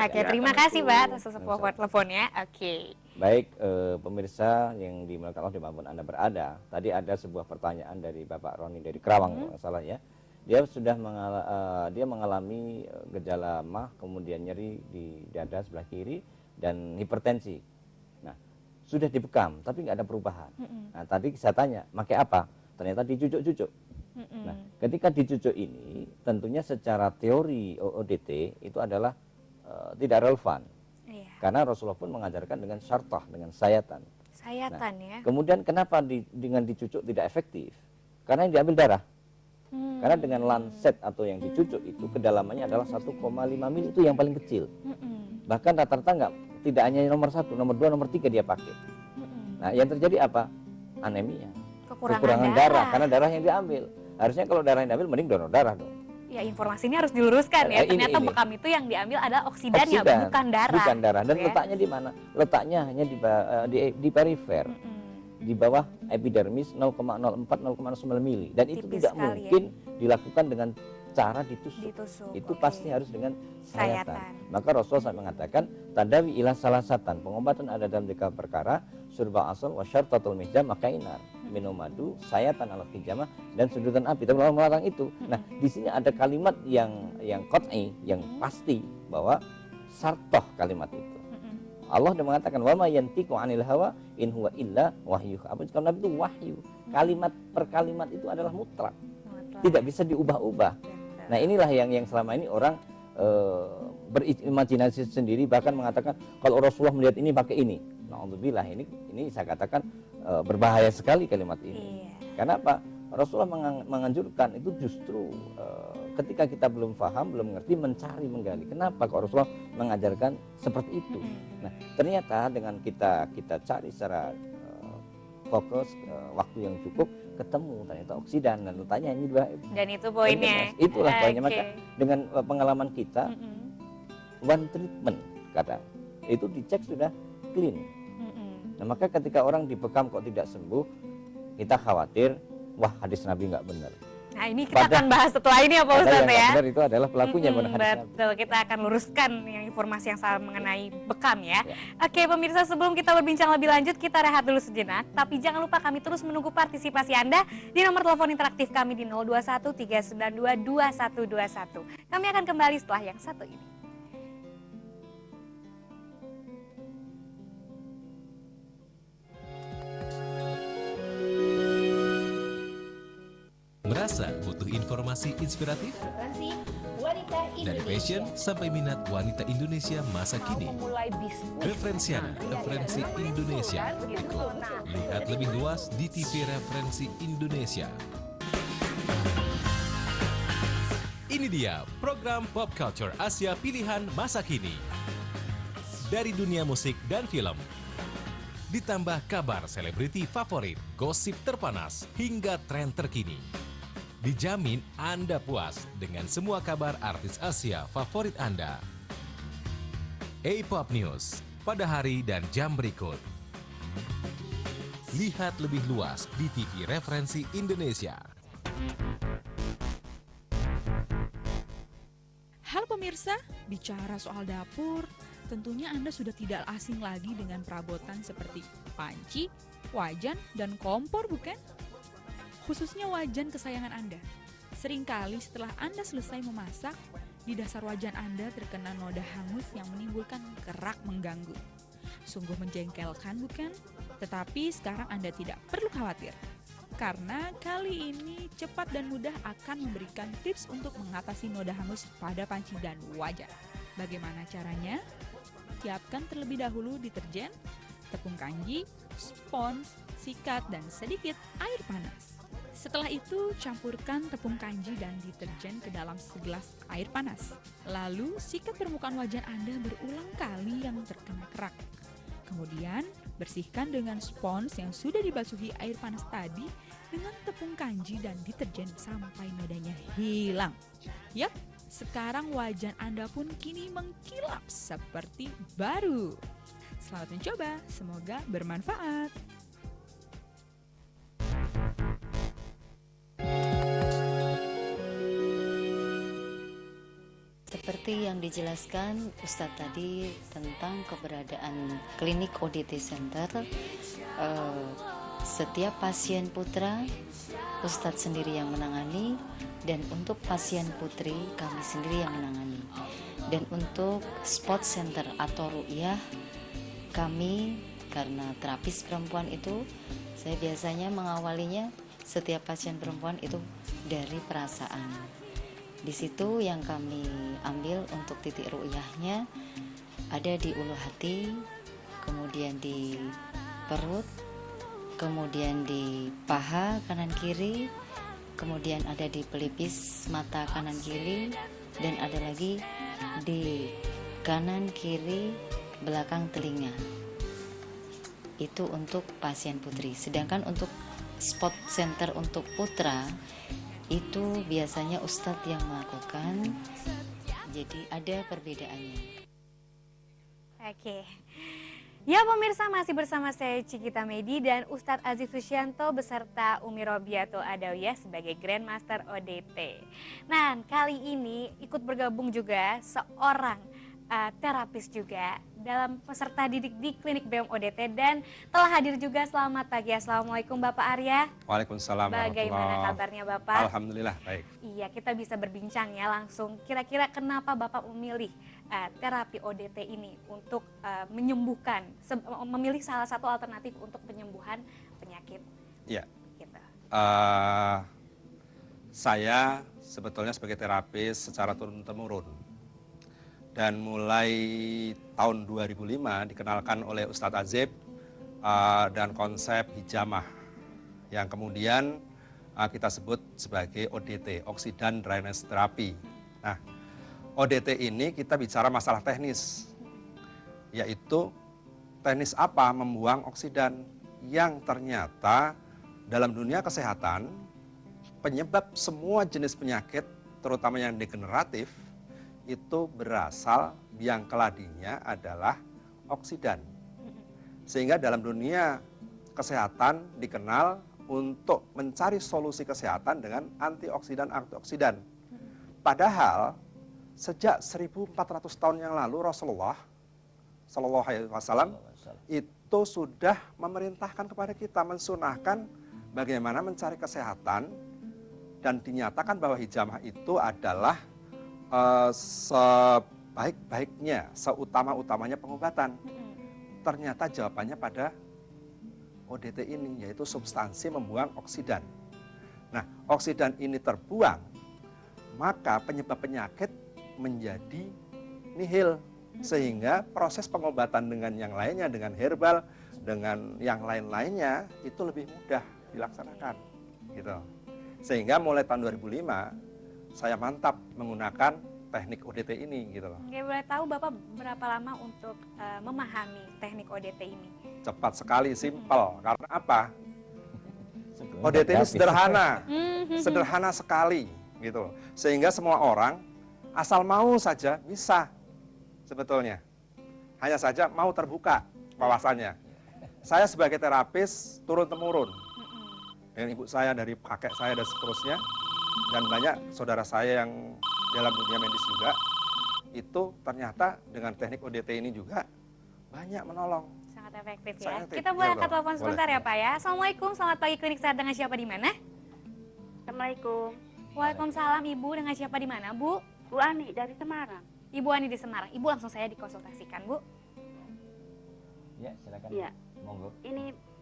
Oke, terima kasih Pak atas support teleponnya. Oke. Baik, pemirsa yang dimuliakan Allah dimanapun Anda berada, tadi ada sebuah pertanyaan dari Bapak Roni dari Kerawang kalau nggak salah ya. Dia sudah mengalami gejala mah, kemudian nyeri di dada sebelah kiri dan hipertensi. Nah, sudah dibekam tapi nggak ada perubahan. Nah, tadi saya tanya, pakai apa? Ternyata dicucuk-cucuk. Nah, ketika dicucuk ini, tentunya secara teori OODT itu adalah tidak relevan. Karena Rasulullah pun mengajarkan dengan syartah, dengan sayatan. Sayatan ya. Kemudian kenapa dengan dicucuk tidak efektif? Karena yang diambil darah. Karena dengan lancet atau yang dicucuk itu kedalamannya adalah 1,5 mili, itu yang paling kecil. Bahkan rata-rata tidak hanya nomor 1, nomor 2, nomor 3 dia pakai. Nah, yang terjadi apa? Anemia. Kekurangan darah karena darah yang diambil. Harusnya kalau darah yang diambil mending donor darah dong. Ya, informasi ini harus diluruskan ya. Ternyata bekam itu yang diambil adalah oksidannya, bukan darah. Bukan darah. Dan ya. letaknya di mana? Letaknya hanya di perifer. Di bawah epidermis 0,04-0,09 mili. Dan itu tidak mungkin dilakukan dengan cara ditusuk. Itu pasti harus dengan sayatan. Maka Rasulullah SAW mengatakan, tadawi ila salasatan, pengobatan ada dalam 3 perkara, surba asal wa syartatul mihjam makainar, minum madu, sayatan ala hijamah, dan sudutan api. Tapi melarang itu. Nah, di sini ada kalimat yang qat'i, yang pasti bahwa syartah kalimat itu. Allah sudah mengatakan wa ma yantiqu 'anil hawa in huwa illa wahyu. Apa kalau Nabi itu wahyu? Kalimat per kalimat itu adalah mutlak. Tidak bisa diubah-ubah. Nah, inilah yang selama ini orang berimajinasi sendiri, bahkan mengatakan kalau Rasulullah melihat ini pakai ini. Na'udzubillah, ini saya katakan berbahaya sekali kalimat ini. Karena apa? Rasulullah menganjurkan itu justru ketika kita belum paham, belum mengerti, mencari, menggali. Kenapa kok Rasulullah mengajarkan seperti itu? Nah, ternyata dengan kita cari secara fokus, waktu yang cukup, ketemu ternyata oksidan, dan letaknya ini juga. Dan itu poinnya. Itulah poinnya. Maka dengan pengalaman kita, one treatment kadang itu dicek sudah clean. Nah, maka ketika orang dibekam kok tidak sembuh, kita khawatir, wah hadis Nabi nggak benar. Nah ini kita akan bahas setelah ini ya Pak Ustadz ya. Benar itu adalah pelakunya pada hadis Nabi. Betul, kita akan luruskan yang informasi yang salah mengenai bekam ya. Oke pemirsa, sebelum kita berbincang lebih lanjut, kita rehat dulu sejenak. Tapi jangan lupa kami terus menunggu partisipasi Anda di nomor telepon interaktif kami di 021 392 2121. Kami akan kembali setelah yang satu ini. Merasa butuh informasi inspiratif? Dari fashion sampai minat wanita Indonesia masa kini. Referensiana, Referensi Indonesia. Ikut lihat lebih luas di TV Referensi Indonesia. Ini dia program Pop Culture Asia Pilihan Masa Kini. Dari dunia musik dan film. Ditambah kabar selebriti favorit, gosip terpanas, hingga tren terkini. Dijamin Anda puas dengan semua kabar artis Asia favorit Anda. A-Pop News pada hari dan jam berikut. Lihat lebih luas di TV Referensi Indonesia. Halo pemirsa, bicara soal dapur, tentunya Anda sudah tidak asing lagi dengan perabotan seperti panci, wajan, dan kompor bukan? Khususnya wajan kesayangan Anda. Seringkali setelah Anda selesai memasak, di dasar wajan Anda terkena noda hangus yang menimbulkan kerak mengganggu. Sungguh menjengkelkan bukan? Tetapi sekarang Anda tidak perlu khawatir. Karena kali ini cepat dan mudah akan memberikan tips untuk mengatasi noda hangus pada panci dan wajan. Bagaimana caranya? Siapkan terlebih dahulu deterjen, tepung kanji, spons, sikat, dan sedikit air panas. Setelah itu, campurkan tepung kanji dan deterjen ke dalam segelas air panas. Lalu, sikat permukaan wajan Anda berulang kali yang terkena kerak. Kemudian, bersihkan dengan spons yang sudah dibasuhi air panas tadi dengan tepung kanji dan deterjen sampai nodanya hilang. Yap, sekarang wajan Anda pun kini mengkilap seperti baru. Selamat mencoba, semoga bermanfaat. Seperti yang dijelaskan Ustadz tadi tentang keberadaan klinik ODT Center, setiap pasien putra Ustadz sendiri yang menangani, dan untuk pasien putri kami sendiri yang menangani. Dan untuk spot center atau ru'yah, kami karena terapis perempuan itu, saya biasanya mengawalinya setiap pasien perempuan itu dari perasaan. Di situ yang kami ambil untuk titik ru'yahnya ada di ulu hati, kemudian di perut, kemudian di paha kanan kiri, kemudian ada di pelipis mata kanan kiri, dan ada lagi di kanan kiri belakang telinga. Itu untuk pasien putri. Sedangkan untuk spot center untuk putra itu biasanya Ustadz yang melakukan, jadi ada perbedaannya. Oke. Ya pemirsa, masih bersama saya Cikita Medi dan Ustadz Aziz Susianto beserta Umi Robiatul Adawiyah sebagai Grandmaster ODT. Nah, kali ini ikut bergabung juga seorang terapis juga dalam peserta didik di klinik BEM ODT, dan telah hadir juga. Selamat pagi, Assalamualaikum Bapak Arya. Waalaikumsalam. Bagaimana kabarnya Bapak? Alhamdulillah baik. Iya, kita bisa berbincang ya langsung. Kira-kira kenapa Bapak memilih terapi ODT ini untuk menyembuhkan, memilih salah satu alternatif untuk penyembuhan penyakit? Iya. Gitu. Saya sebetulnya sebagai terapis secara turun-temurun. Dan mulai tahun 2005 dikenalkan oleh Ustadz Azib dan konsep hijamah yang kemudian kita sebut sebagai ODT, Oksidan Drainase Therapy. Nah, ODT ini kita bicara masalah teknis, yaitu teknis apa membuang oksidan yang ternyata dalam dunia kesehatan penyebab semua jenis penyakit, terutama yang degeneratif, itu berasal biang keladinya adalah oksidan. Sehingga dalam dunia kesehatan dikenal untuk mencari solusi kesehatan dengan antioksidan. Padahal sejak 1400 tahun yang lalu Rasulullah Shallallahu Alaihi Wasallam itu sudah memerintahkan kepada kita, mensunahkan bagaimana mencari kesehatan, dan dinyatakan bahwa hijamah itu adalah sebaik-baiknya, seutama-utamanya pengobatan. Ternyata jawabannya pada ODT ini, yaitu substansi membuang oksidan. Nah, oksidan ini terbuang, maka penyebab penyakit menjadi nihil, sehingga proses pengobatan dengan yang lainnya, dengan herbal, dengan yang lain-lainnya itu lebih mudah dilaksanakan, gitu. Sehingga mulai tahun 2005 saya mantap menggunakan teknik ODT ini, gitu loh. Oke, boleh tahu Bapak berapa lama untuk memahami teknik ODT ini? Cepat sekali, simpel. Karena apa? ODT ini sederhana, sederhana sekali, gitu. Sehingga semua orang asal mau saja bisa sebetulnya. Hanya saja mau terbuka wawasannya. Saya sebagai terapis turun-temurun. Dengan ibu saya, dari kakek saya, dan seterusnya. Dan banyak saudara saya yang dalam dunia medis juga. Itu ternyata dengan teknik ODT ini juga banyak menolong. Sangat efektif ya. Kita boleh angkat telepon sebentar ya Pak ya. Assalamualaikum, selamat pagi Klinik Sehat, dengan siapa di mana? Assalamualaikum. Waalaikumsalam, Ibu, dengan siapa di mana, Bu? Bu Ani dari Semarang. Ibu Ani di Semarang. Ibu langsung saya dikonsultasikan, Bu. Ya, silakan. Iya. Monggo. Ini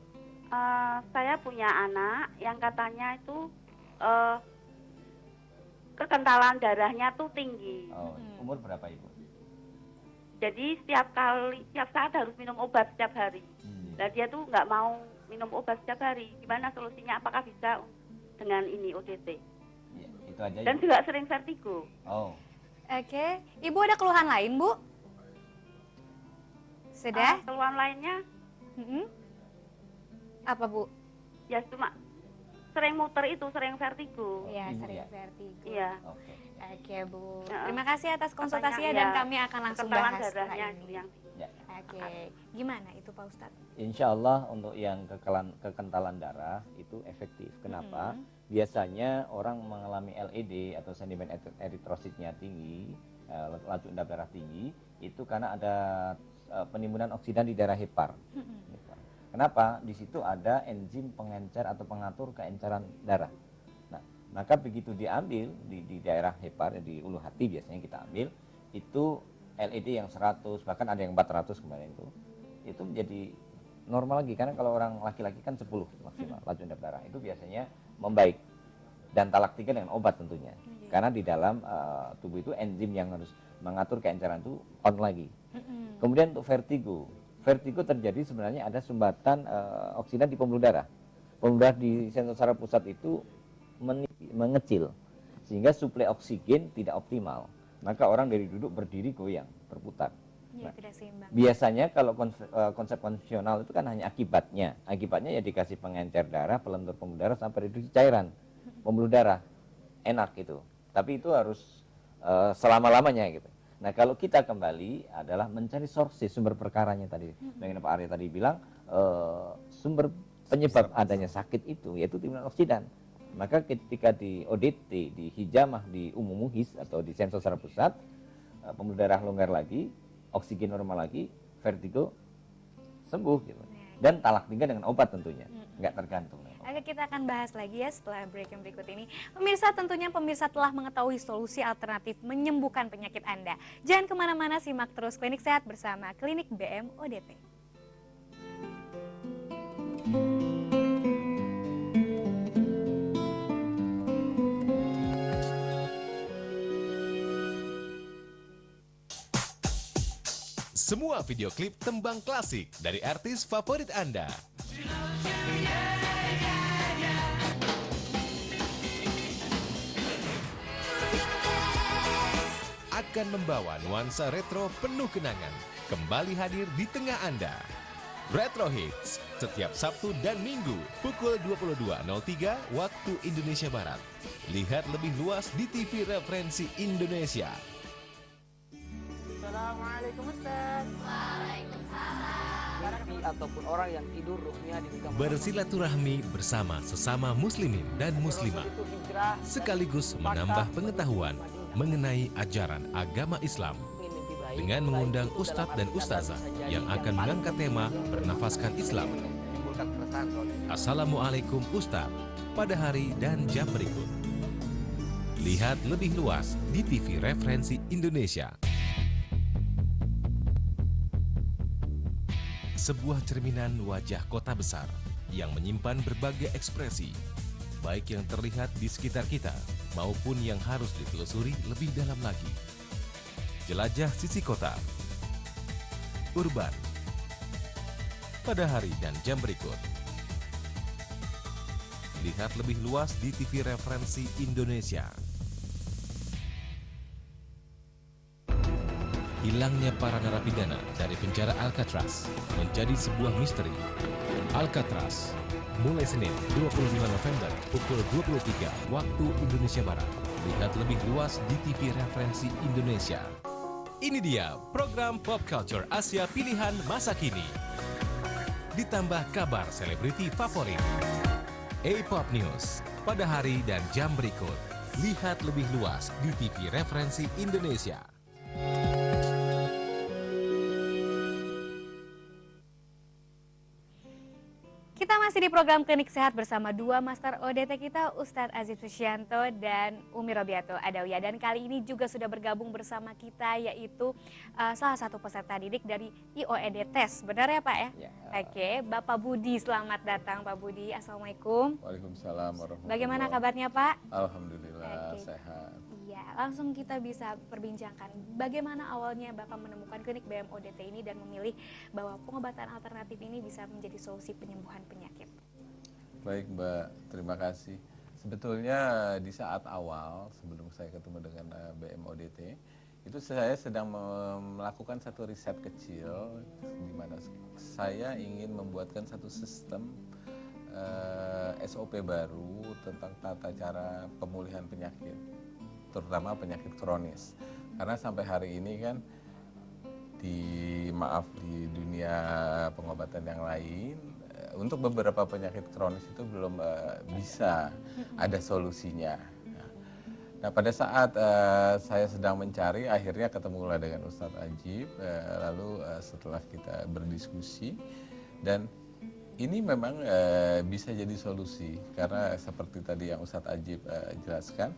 saya punya anak yang katanya itu kekentalan darahnya tuh tinggi. Oh, umur berapa Ibu? Jadi setiap saat harus minum obat setiap hari. Dan dia tuh nggak mau minum obat setiap hari. Gimana solusinya? Apakah bisa dengan ini ODT? Ya, itu aja. Dan Ibu. juga sering vertigo. Oh. Oke, Ibu ada keluhan lain, Bu? Sudah? Keluhan lainnya? Apa, Bu? Ya cuma sering muter itu, sering vertigo. Iya, sering vertigo. Iya. Oke, Bu. Terima kasih atas konsultasinya dan kami akan langsung bahas setelah ini. Oke, gimana itu Pak Ustadz? Insya Allah untuk yang kekentalan darah itu efektif. Kenapa? Biasanya orang mengalami LED atau sedimen eritrositnya tinggi, laju endap darah tinggi, itu karena ada penimbunan oksidan di daerah hepar. Kenapa? Di situ ada enzim pengencer atau pengatur keenceran darah. Nah, maka begitu diambil di daerah hepar, di ulu hati biasanya kita ambil, itu LED yang 100, bahkan ada yang 400 kemarin itu menjadi normal lagi. Karena kalau orang laki-laki kan 10 maksimal laju endap darah, itu biasanya membaik. Dan talaktika dengan obat tentunya. Karena di dalam tubuh itu enzim yang harus mengatur keenceran itu on lagi. Kemudian untuk vertigo. Vertigo terjadi sebenarnya ada sumbatan oksidan di pembuluh darah. Pembuluh darah di sensor saraf pusat itu mengecil, sehingga suplai oksigen tidak optimal. Maka orang dari duduk berdiri goyang, berputar. Ya, tidak seimbang. Biasanya kalau konsep konvensional itu kan hanya akibatnya. Akibatnya ya dikasih pengencer darah, pelentur pembuluh darah sampai reduksi cairan pembuluh darah. Enak itu. Tapi itu harus selama-lamanya gitu. Nah, kalau kita kembali adalah mencari sources, sumber perkaranya tadi. Bagaimana Pak Arya tadi bilang, sumber penyebab adanya sakit itu yaitu timbunan oksidan. Maka ketika di ODT, di hijamah, di umum muhis atau di sensor saraf pusat, pembuluh darah longgar lagi, oksigen normal lagi, vertigo sembuh gitu. Dan talaktika dengan obat tentunya, nggak tergantung. Oke, kita akan bahas lagi ya setelah break yang berikut ini. Pemirsa, tentunya pemirsa telah mengetahui solusi alternatif menyembuhkan penyakit Anda. Jangan kemana-mana, simak terus Klinik Sehat bersama Klinik BM ODT. Semua video klip tembang klasik dari artis favorit Anda. Akan membawa nuansa retro penuh kenangan kembali hadir di tengah Anda. Retro Hits setiap Sabtu dan Minggu pukul 22.03 waktu Indonesia Barat. Lihat lebih luas di TV Referensi Indonesia. Assalamualaikum Ustaz. Waalaikumsalam. ataupun orang yang tidur ruhnya di kamar. Bersilaturahmi bersama sesama muslimin dan muslimah, sekaligus menambah pengetahuan mengenai ajaran agama Islam dengan mengundang ustadz dan ustazah yang akan mengangkat tema bernafaskan Islam. Assalamualaikum Ustadz pada hari dan jam berikut. Lihat lebih luas di TV Referensi Indonesia. Sebuah cerminan wajah kota besar yang menyimpan berbagai ekspresi, baik yang terlihat di sekitar kita maupun yang harus ditelusuri lebih dalam lagi. Jelajah sisi kota, urban, pada hari dan jam berikut. Lihat lebih luas di TV Referensi Indonesia. Hilangnya para narapidana dari penjara Alcatraz menjadi sebuah misteri. Alcatraz, mulai Senin 25 November pukul 23 waktu Indonesia Barat. Lihat lebih luas di TV Referensi Indonesia. Ini dia program Pop Culture Asia pilihan masa kini. Ditambah kabar selebriti favorit. A-Pop News pada hari dan jam berikut. Lihat lebih luas di TV Referensi Indonesia. Kita masih di program Klinik Sehat bersama dua Master ODT kita, Ustadz Aziz Susianto dan Umi Robiatul Adawiyah. Dan kali ini juga sudah bergabung bersama kita, yaitu salah satu peserta didik dari IOED Test. Benar ya Pak ya? Ya. Oke, Bapak Budi, selamat datang Pak Budi. Assalamualaikum. Waalaikumsalam warahmatullahi. Bagaimana kabarnya Pak? Alhamdulillah sehat. Iya, langsung kita bisa perbincangkan bagaimana awalnya Bapak menemukan klinik BMODT ini dan memilih bahwa pengobatan alternatif ini bisa menjadi solusi penyembuhan penyakit. Baik Mbak, terima kasih. Sebetulnya di saat awal sebelum saya ketemu dengan BMODT, itu saya sedang melakukan satu riset kecil di mana saya ingin membuatkan satu sistem SOP baru tentang tata cara pemulihan penyakit, terutama penyakit kronis. Karena sampai hari ini kan di dunia pengobatan yang lain, untuk beberapa penyakit kronis itu belum bisa ada solusinya. Nah pada saat saya sedang mencari, akhirnya ketemulah dengan Ustadz Ajib, lalu setelah kita berdiskusi, dan ini memang bisa jadi solusi, karena seperti tadi yang Ustadz Ajib jelaskan,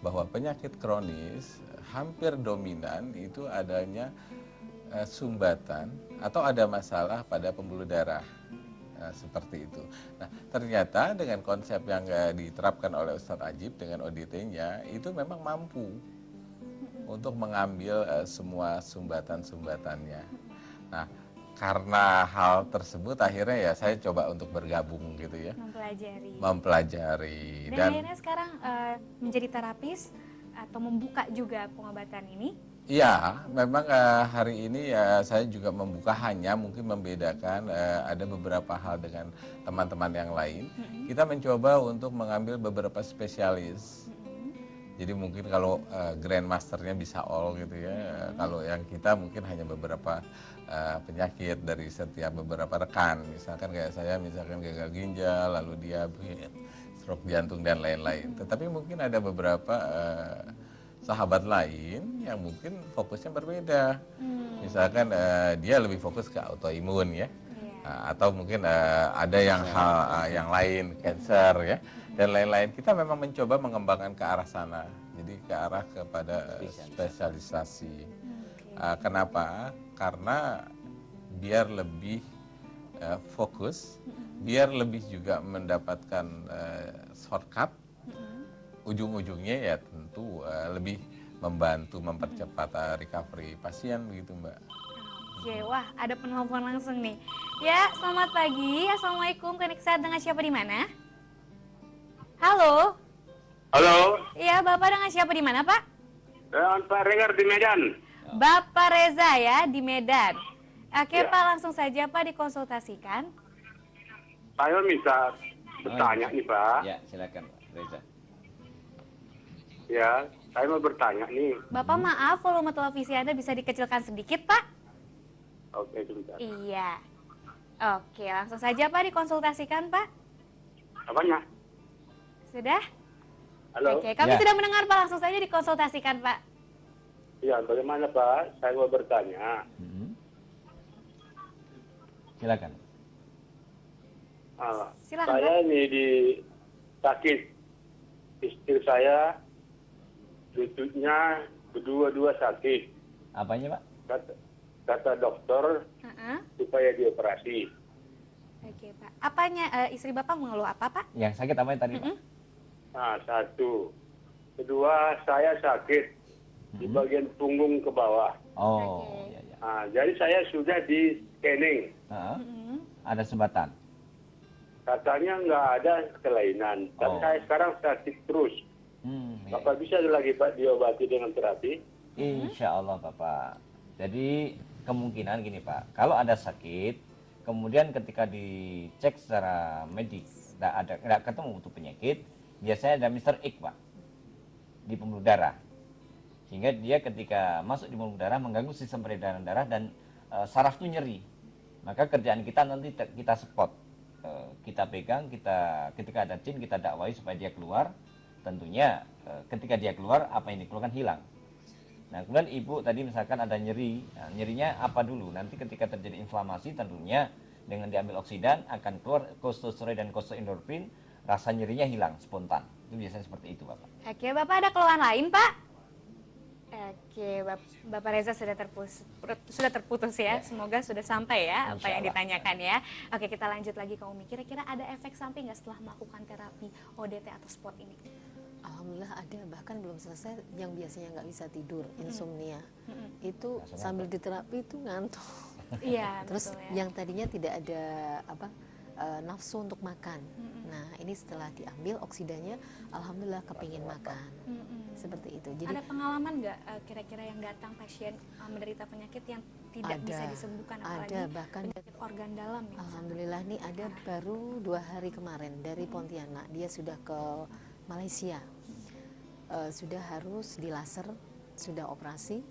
bahwa penyakit kronis hampir dominan itu adanya sumbatan atau ada masalah pada pembuluh darah. Seperti itu. Nah, ternyata dengan konsep yang diterapkan oleh Ustadz Ajib dengan ODT-nya itu memang mampu untuk mengambil semua sumbatan-sumbatannya. Nah, karena hal tersebut akhirnya ya saya coba untuk bergabung gitu ya. Mempelajari. Dan akhirnya sekarang menjadi terapis atau membuka juga pengobatan ini? Iya, memang hari ini ya saya juga membuka, hanya mungkin membedakan ada beberapa hal dengan teman-teman yang lain. Kita mencoba untuk mengambil beberapa spesialis. Jadi mungkin kalau grandmasternya bisa all gitu ya. Kalau yang kita mungkin hanya beberapa penyakit dari setiap beberapa rekan. Misalkan kayak saya, misalkan gagal ginjal, lalu diabetes, stroke jantung dan lain-lain. Tetapi mungkin ada beberapa sahabat lain yang mungkin fokusnya berbeda. Misalkan dia lebih fokus ke autoimun ya. Atau mungkin ada yang hal yang lain, cancer ya, dan lain-lain. Kita memang mencoba mengembangkan ke arah sana. Jadi ke arah kepada spesialisasi. Kenapa? Karena biar lebih fokus, biar lebih juga mendapatkan shortcut. Ujung-ujungnya ya tentu lebih membantu mempercepat recovery pasien begitu Mbak. Oke, wah ada penelpon langsung nih. Ya, selamat pagi. Assalamualaikum, Klinik Sehat dengan siapa di mana? Halo. Halo. Iya, Bapak dengan siapa di mana, Pak? Dengan Pak Regar di Medan. Bapak Reza ya, di Medan. Oke, Ya. Pak, langsung saja Pak dikonsultasikan. Saya bisa bertanya nih Pak. Ya, silakan Pak Reza. Ya, saya mau bertanya nih. Bapak maaf, volume televisi Anda bisa dikecilkan sedikit, Pak? Oke, sebentar. Iya. Oke, langsung saja Pak dikonsultasikan Pak. Apanya? Sudah? Halo. Oke, kami Ya. sudah mendengar Pak, langsung saja dikonsultasikan Pak. Ya, bagaimana Pak? Saya mau bertanya. Silakan. Silakan, Saya Pak. ini sakit. Istri saya lututnya berdua-dua sakit. Apanya Pak? Kata dokter supaya dioperasi. Oke Pak. Apanya istri Bapak mengeluh apa Pak? Yang sakit apa tadi Pak? Nah, satu. Kedua, saya sakit di bagian punggung ke bawah. Oh, Nah, jadi saya sudah di scanning. ada sumbatan. Katanya nggak ada kelainan. Tapi saya sekarang sakit terus. Apa bisa lagi Pak diobati dengan terapi? Insya Allah Bapak. Jadi kemungkinan gini Pak, kalau ada sakit, kemudian ketika dicek secara medis, nggak ketemu untuk penyakit, biasanya ada Mr. X Pak, di pembuluh darah. Sehingga dia ketika masuk di pembuluh darah mengganggu sistem peredaran darah dan saraf itu nyeri. Maka kerjaan kita nanti kita spot, kita pegang, ketika ada jin kita dakwai supaya dia keluar. Tentunya ketika dia keluar apa yang dikeluarkan hilang. Nah kemudian ibu tadi misalkan ada nyeri, nah, nyerinya apa dulu? Nanti ketika terjadi inflamasi tentunya dengan diambil oksidan akan keluar kortikosteroid dan kortikoendorfin, rasa nyerinya hilang spontan. Itu biasanya seperti itu Bapak. Oke, Bapak ada keluhan lain Pak? Oke, Bapak Reza sudah terputus ya. Semoga sudah sampai ya apa yang ditanyakan ya. Oke, kita lanjut lagi ke Umi. Kira-kira ada efek samping nggak setelah melakukan terapi ODT atau spot ini? Alhamdulillah ada, bahkan belum selesai yang biasanya nggak bisa tidur, insomnia. Itu sambil diterapi itu ngantuk. Iya, Terus betul ya. yang tadinya tidak ada nafsu untuk makan. Nah, ini setelah diambil oksidannya, alhamdulillah kepingin makan. Seperti itu. Jadi Ada pengalaman nggak kira-kira yang datang pasien menderita penyakit yang tidak bisa disembuhkan, apalagi ada, bahkan penyakit organ dalam ya? alhamdulillah nih ada baru 2 hari kemarin dari Pontianak, dia sudah ke Malaysia. Sudah harus dilaser, sudah operasi,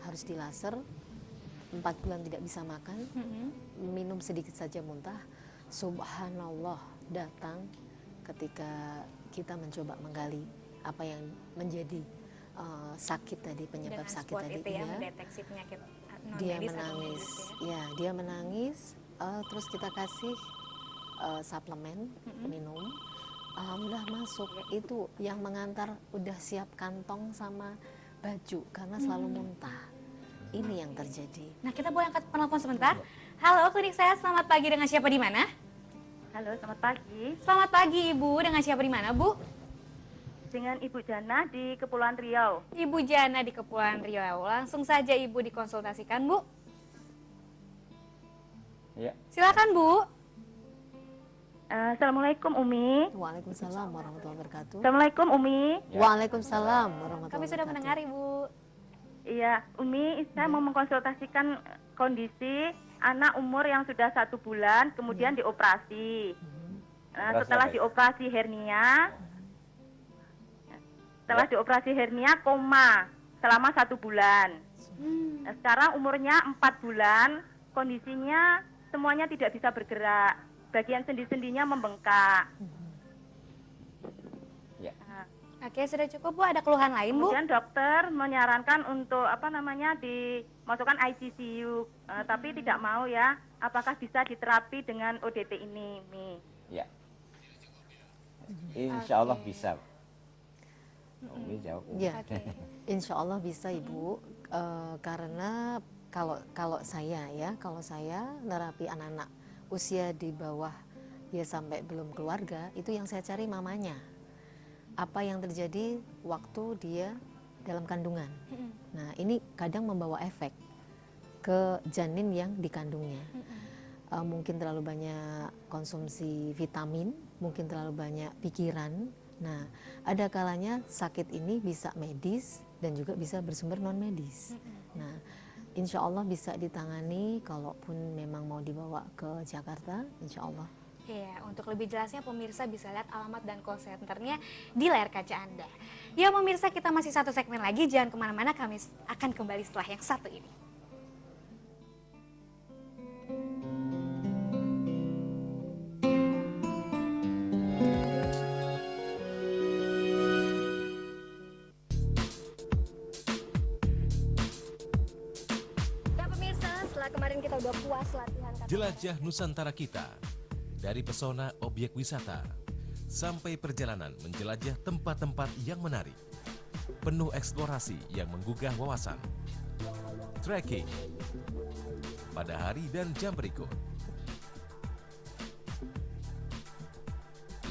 harus dilaser, 4 bulan tidak bisa makan, minum sedikit saja muntah. Subhanallah, datang ketika kita mencoba menggali apa yang menjadi sakit tadi, penyebab Dengan sakit spot tadi. itu ya, Iya. mendeteksi penyakit Dia non-medis atau menangis, medis ya dia menangis. Terus kita kasih suplemen minum. Alhamdulillah masuk. Itu yang mengantar udah siap kantong sama baju karena selalu muntah. Ini yang terjadi. Nah, kita boleh angkat penelpon sebentar. Halo, Klinik Sehat, selamat pagi, dengan siapa di mana? Halo, selamat pagi. Selamat pagi Ibu, dengan siapa di mana Bu? Dengan Ibu Jana di Kepulauan Riau. Ibu Jana di Kepulauan Riau. Langsung saja Ibu dikonsultasikan Bu. Ya. Silakan Bu. Assalamualaikum Umi. Waalaikumsalam warahmatullahi wabarakatuh. Assalamualaikum Umi. Waalaikumsalam warahmatullahi Kami sudah mendengar Ibu. Iya, Umi, saya mau mengkonsultasikan kondisi anak umur yang sudah 1 bulan, kemudian dioperasi. Nah, Operasi setelah apa itu? dioperasi hernia, koma selama 1 bulan. Nah, sekarang umurnya 4 bulan, kondisinya semuanya tidak bisa bergerak, bagian sendi-sendinya membengkak. Oke, sudah cukup Bu. Ada keluhan lain Bu? Kemudian dokter menyarankan untuk dimasukkan ICU, tapi tidak mau ya. Apakah bisa diterapi dengan ODT ini, Mi? Ya. Insya Allah bisa. Umi jawab. Ya, insya Allah bisa Ibu. Karena kalau saya nerapi anak-anak usia di bawah dia sampai belum keluarga, itu yang saya cari mamanya. Apa yang terjadi waktu dia dalam kandungan. Nah, ini kadang membawa efek ke janin yang dikandungnya. Mungkin terlalu banyak konsumsi vitamin, mungkin terlalu banyak pikiran. Nah, ada kalanya sakit ini bisa medis dan juga bisa bersumber non medis. Nah, insya Allah bisa ditangani kalaupun memang mau dibawa ke Jakarta, insya Allah. Iya, untuk lebih jelasnya pemirsa bisa lihat alamat dan call centernya di layar kaca Anda. Ya pemirsa, kita masih 1 segmen lagi, jangan kemana-mana, kami akan kembali setelah yang satu ini. kemarin kita udah puas latihan. Jelajah Nusantara kita. Dari pesona objek wisata sampai perjalanan menjelajah tempat-tempat yang menarik. Penuh eksplorasi yang menggugah wawasan. Trekking pada hari dan jam berikut.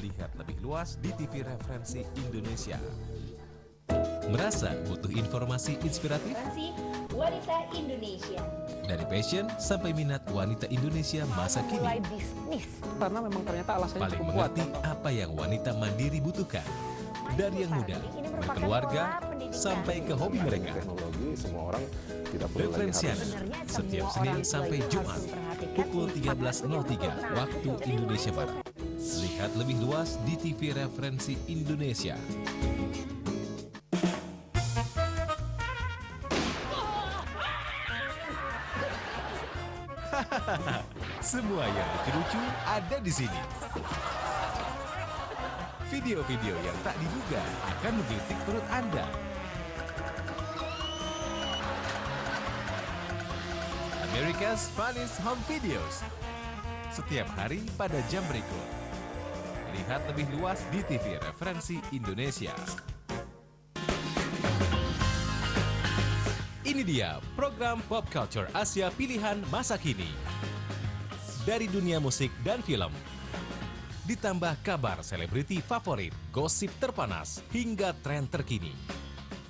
Lihat lebih luas di TV Referensi Indonesia. Merasa butuh informasi inspiratif? Wanita Indonesia. Dari passion sampai minat wanita Indonesia masa kini. bisnis. Karena memang ternyata alasannya Paling cukup kuat. mengerti apa yang wanita mandiri butuhkan. Dari yang muda, berkeluarga, sampai ke hobi mereka. Teknologi semua orang tidak perlu lagi Referensiana, harus setiap Senin sampai Jumat, pukul 13.03 waktu Indonesia Barat. Lihat lebih luas di TV Referensi Indonesia. Semua yang lucu-lucu ada di sini. Video-video yang tak diduga akan menggelitik perut Anda. America's Funniest Home Videos. Setiap hari pada jam berikut. Lihat lebih luas di TV Referensi Indonesia. Ini dia program Pop Culture Asia pilihan masa kini. Dari dunia musik dan film. Ditambah kabar selebriti favorit, gosip terpanas, hingga tren terkini.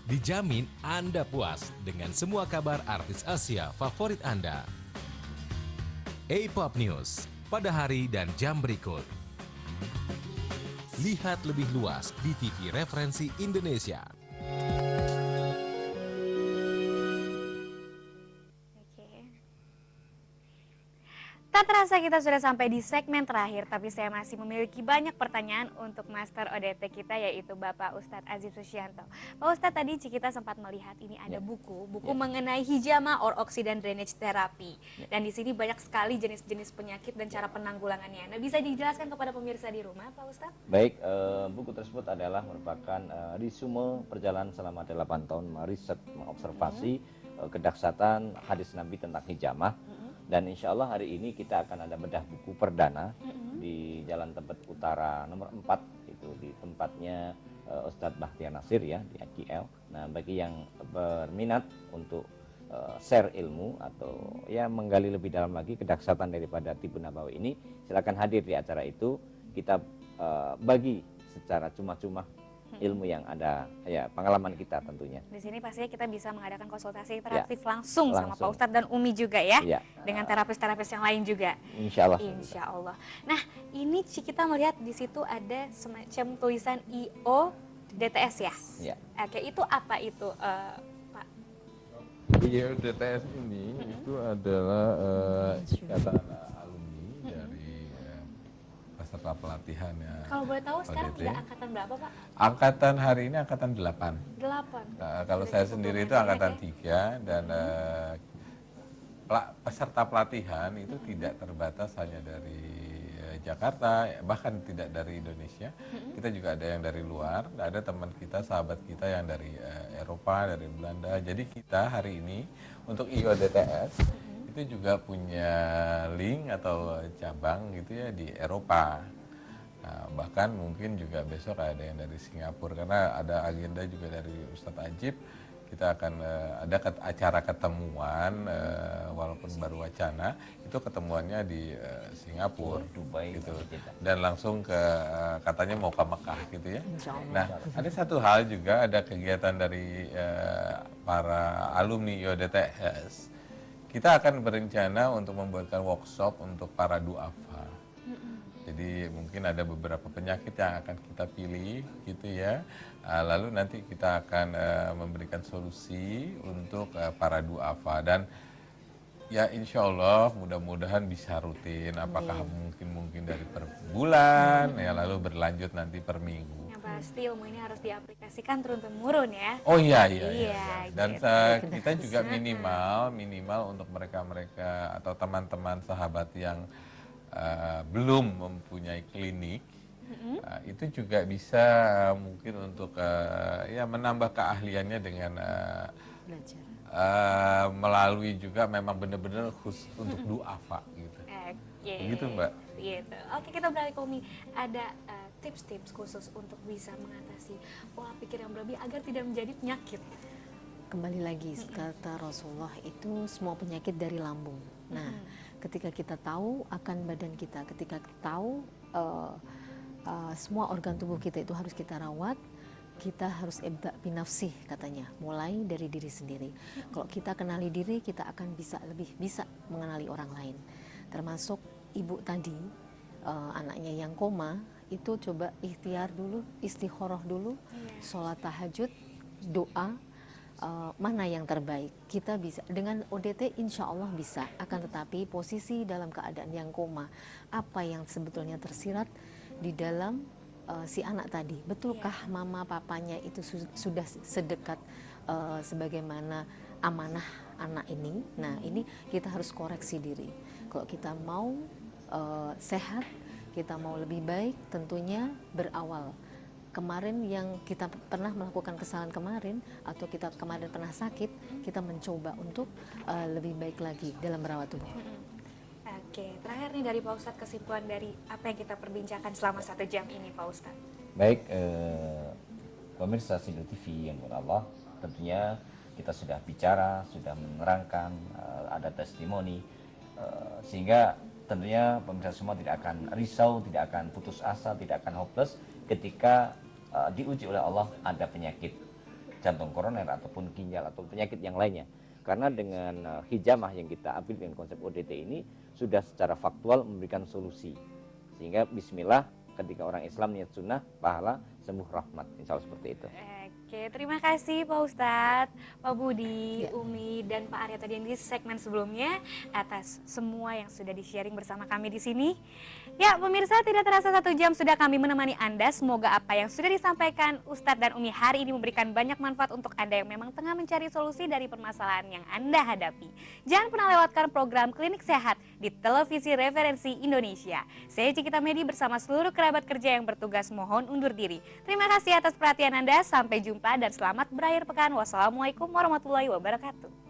Dijamin Anda puas dengan semua kabar artis Asia favorit Anda. A-Pop News pada hari dan jam berikut. Lihat lebih luas di TV Referensi Indonesia. Tak terasa kita sudah sampai di segmen terakhir, tapi saya masih memiliki banyak pertanyaan untuk Master ODT kita, yaitu Bapak Ustadz Aziz Susianto. Pak Ustadz, tadi kita sempat melihat ini ada buku mengenai hijama or oksidan drainage therapy. Dan di sini banyak sekali jenis-jenis penyakit dan cara penanggulangannya. Nah, bisa dijelaskan kepada pemirsa di rumah, Pak Ustadz? Baik, buku tersebut adalah merupakan resume perjalanan selama 8 tahun meriset, mengobservasi kedahsyatan hadis Nabi tentang hijamah. Dan insya Allah hari ini kita akan ada bedah buku perdana di Jalan Tebet Utara nomor 4, itu di tempatnya Ustadz Bahtiar Nasir ya, di AKL. Nah, bagi yang berminat untuk share ilmu atau ya menggali lebih dalam lagi kedahsyatan daripada Tibbun Nabawi ini, silakan hadir di acara itu. Kita bagi secara cuma-cuma ilmu yang ada, ya pengalaman kita tentunya. Di sini pastinya kita bisa mengadakan konsultasi interaktif langsung sama Pak Ustadz dan Umi juga ya, dengan terapis-terapis yang lain juga. Insya Allah. Insya Allah. Nah, ini kita melihat di situ ada semacam tulisan IO DTS ya. Ya. Oke, itu apa itu, Pak? IO DTS ini itu adalah ikatan alumni dari peserta pelatihan ya. Kalau boleh tahu sekarang ODT. udah angkatan berapa, Pak? Angkatan hari ini angkatan 8. 8. Kalau saya sendiri itu angkatan 3 dan peserta pelatihan itu tidak terbatas hanya dari Jakarta, bahkan tidak dari Indonesia. Kita juga ada yang dari luar, ada teman kita, sahabat kita yang dari Eropa, dari Belanda. Jadi kita hari ini untuk IODTS itu juga punya link atau cabang gitu ya di Eropa. Nah, bahkan mungkin juga besok ada yang dari Singapura, karena ada agenda juga dari Ustadz Ajib. Kita akan ada acara ketemuan, walaupun baru wacana, itu ketemuannya di Singapura, Dubai gitu. Dan langsung ke katanya mau ke Mekah gitu ya. Nah, ada satu hal juga, ada kegiatan dari para alumni IODTS. Kita akan berencana untuk membuatkan workshop untuk para duafa. Jadi mungkin ada beberapa penyakit yang akan kita pilih gitu ya. Lalu nanti kita akan memberikan solusi untuk para duafa. Dan ya insya Allah mudah-mudahan bisa rutin. Apakah mungkin dari per bulan, ya lalu berlanjut nanti per minggu. Pasti ilmu ini harus diaplikasikan turun-temurun ya. Oh iya. Dan gitu. kita juga minimal untuk mereka-mereka atau teman-teman sahabat yang belum mempunyai klinik Itu juga bisa mungkin untuk ya menambah keahliannya dengan melalui juga memang benar-benar khusus untuk duafa gitu. Begitu Mbak. Gitu. Oke, kita beralih ke Umi. Ada tips-tips khusus untuk bisa mengatasi pola pikir yang berlebih agar tidak menjadi penyakit. Kembali lagi kata Rasulullah itu semua penyakit dari lambung. Nah, ketika kita tahu akan badan kita, ketika kita tahu semua organ tubuh kita itu harus kita rawat, kita harus ibda binafsih katanya, mulai dari diri sendiri. Kalau kita kenali diri, kita akan lebih bisa mengenali orang lain. Termasuk ibu tadi, anaknya yang koma, itu coba ikhtiar dulu, istikharah dulu, sholat tahajud, doa, mana yang terbaik. Kita bisa dengan ODT insya Allah bisa, akan tetapi posisi dalam keadaan yang koma, apa yang sebetulnya tersirat di dalam si anak tadi, betulkah mama papanya itu sudah sedekat sebagaimana amanah anak ini? Nah, ini kita harus koreksi diri. Kalau kita mau sehat, kita mau lebih baik, tentunya berawal kemarin yang kita pernah melakukan kesalahan kemarin, atau kita kemarin pernah sakit, kita mencoba untuk lebih baik lagi dalam merawat tubuh. Oke, terakhir nih dari Pak Ustadz, kesimpulan dari apa yang kita perbincangkan selama 1 jam ini Pak Ustadz. Baik, pemirsa Sindo TV yang Allah, tentunya kita sudah bicara, sudah menerangkan, ada testimoni, sehingga tentunya pemirsa semua tidak akan risau, tidak akan putus asa, tidak akan hopeless ketika diuji oleh Allah ada penyakit jantung koroner ataupun ginjal atau penyakit yang lainnya. Karena dengan hijamah yang kita ambil dengan konsep ODT ini sudah secara faktual memberikan solusi. Sehingga bismillah ketika orang Islam niat sunnah, pahala, sembuh, rahmat. Insya Allah seperti itu. Oke, terima kasih Pak Ustadz, Pak Budi, Umi, dan Pak Arya tadi di segmen sebelumnya atas semua yang sudah di-sharing bersama kami di sini. Ya, pemirsa, tidak terasa 1 jam sudah kami menemani Anda. Semoga apa yang sudah disampaikan Ustadz dan Umi hari ini memberikan banyak manfaat untuk Anda yang memang tengah mencari solusi dari permasalahan yang Anda hadapi. Jangan pernah lewatkan program Klinik Sehat di televisi referensi Indonesia. Saya Cikita Medi bersama seluruh kerabat kerja yang bertugas mohon undur diri. Terima kasih atas perhatian Anda. Sampai jumpa dan selamat berakhir pekan. Wassalamualaikum warahmatullahi wabarakatuh.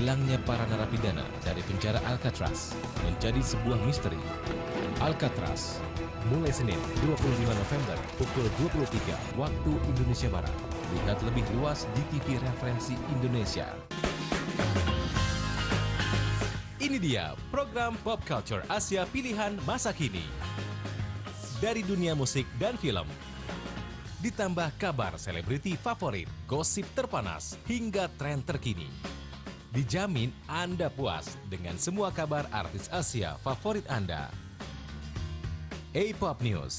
Hilangnya para narapidana dari penjara Alcatraz menjadi sebuah misteri. Alcatraz, mulai Senin 25 November pukul 23 waktu Indonesia Barat. Lihat lebih luas di TV Referensi Indonesia. Ini dia program Pop Culture Asia Pilihan Masa Kini. Dari dunia musik dan film. Ditambah kabar selebriti favorit, gosip terpanas, hingga tren terkini. Dijamin Anda puas dengan semua kabar artis Asia favorit Anda. A-Pop News.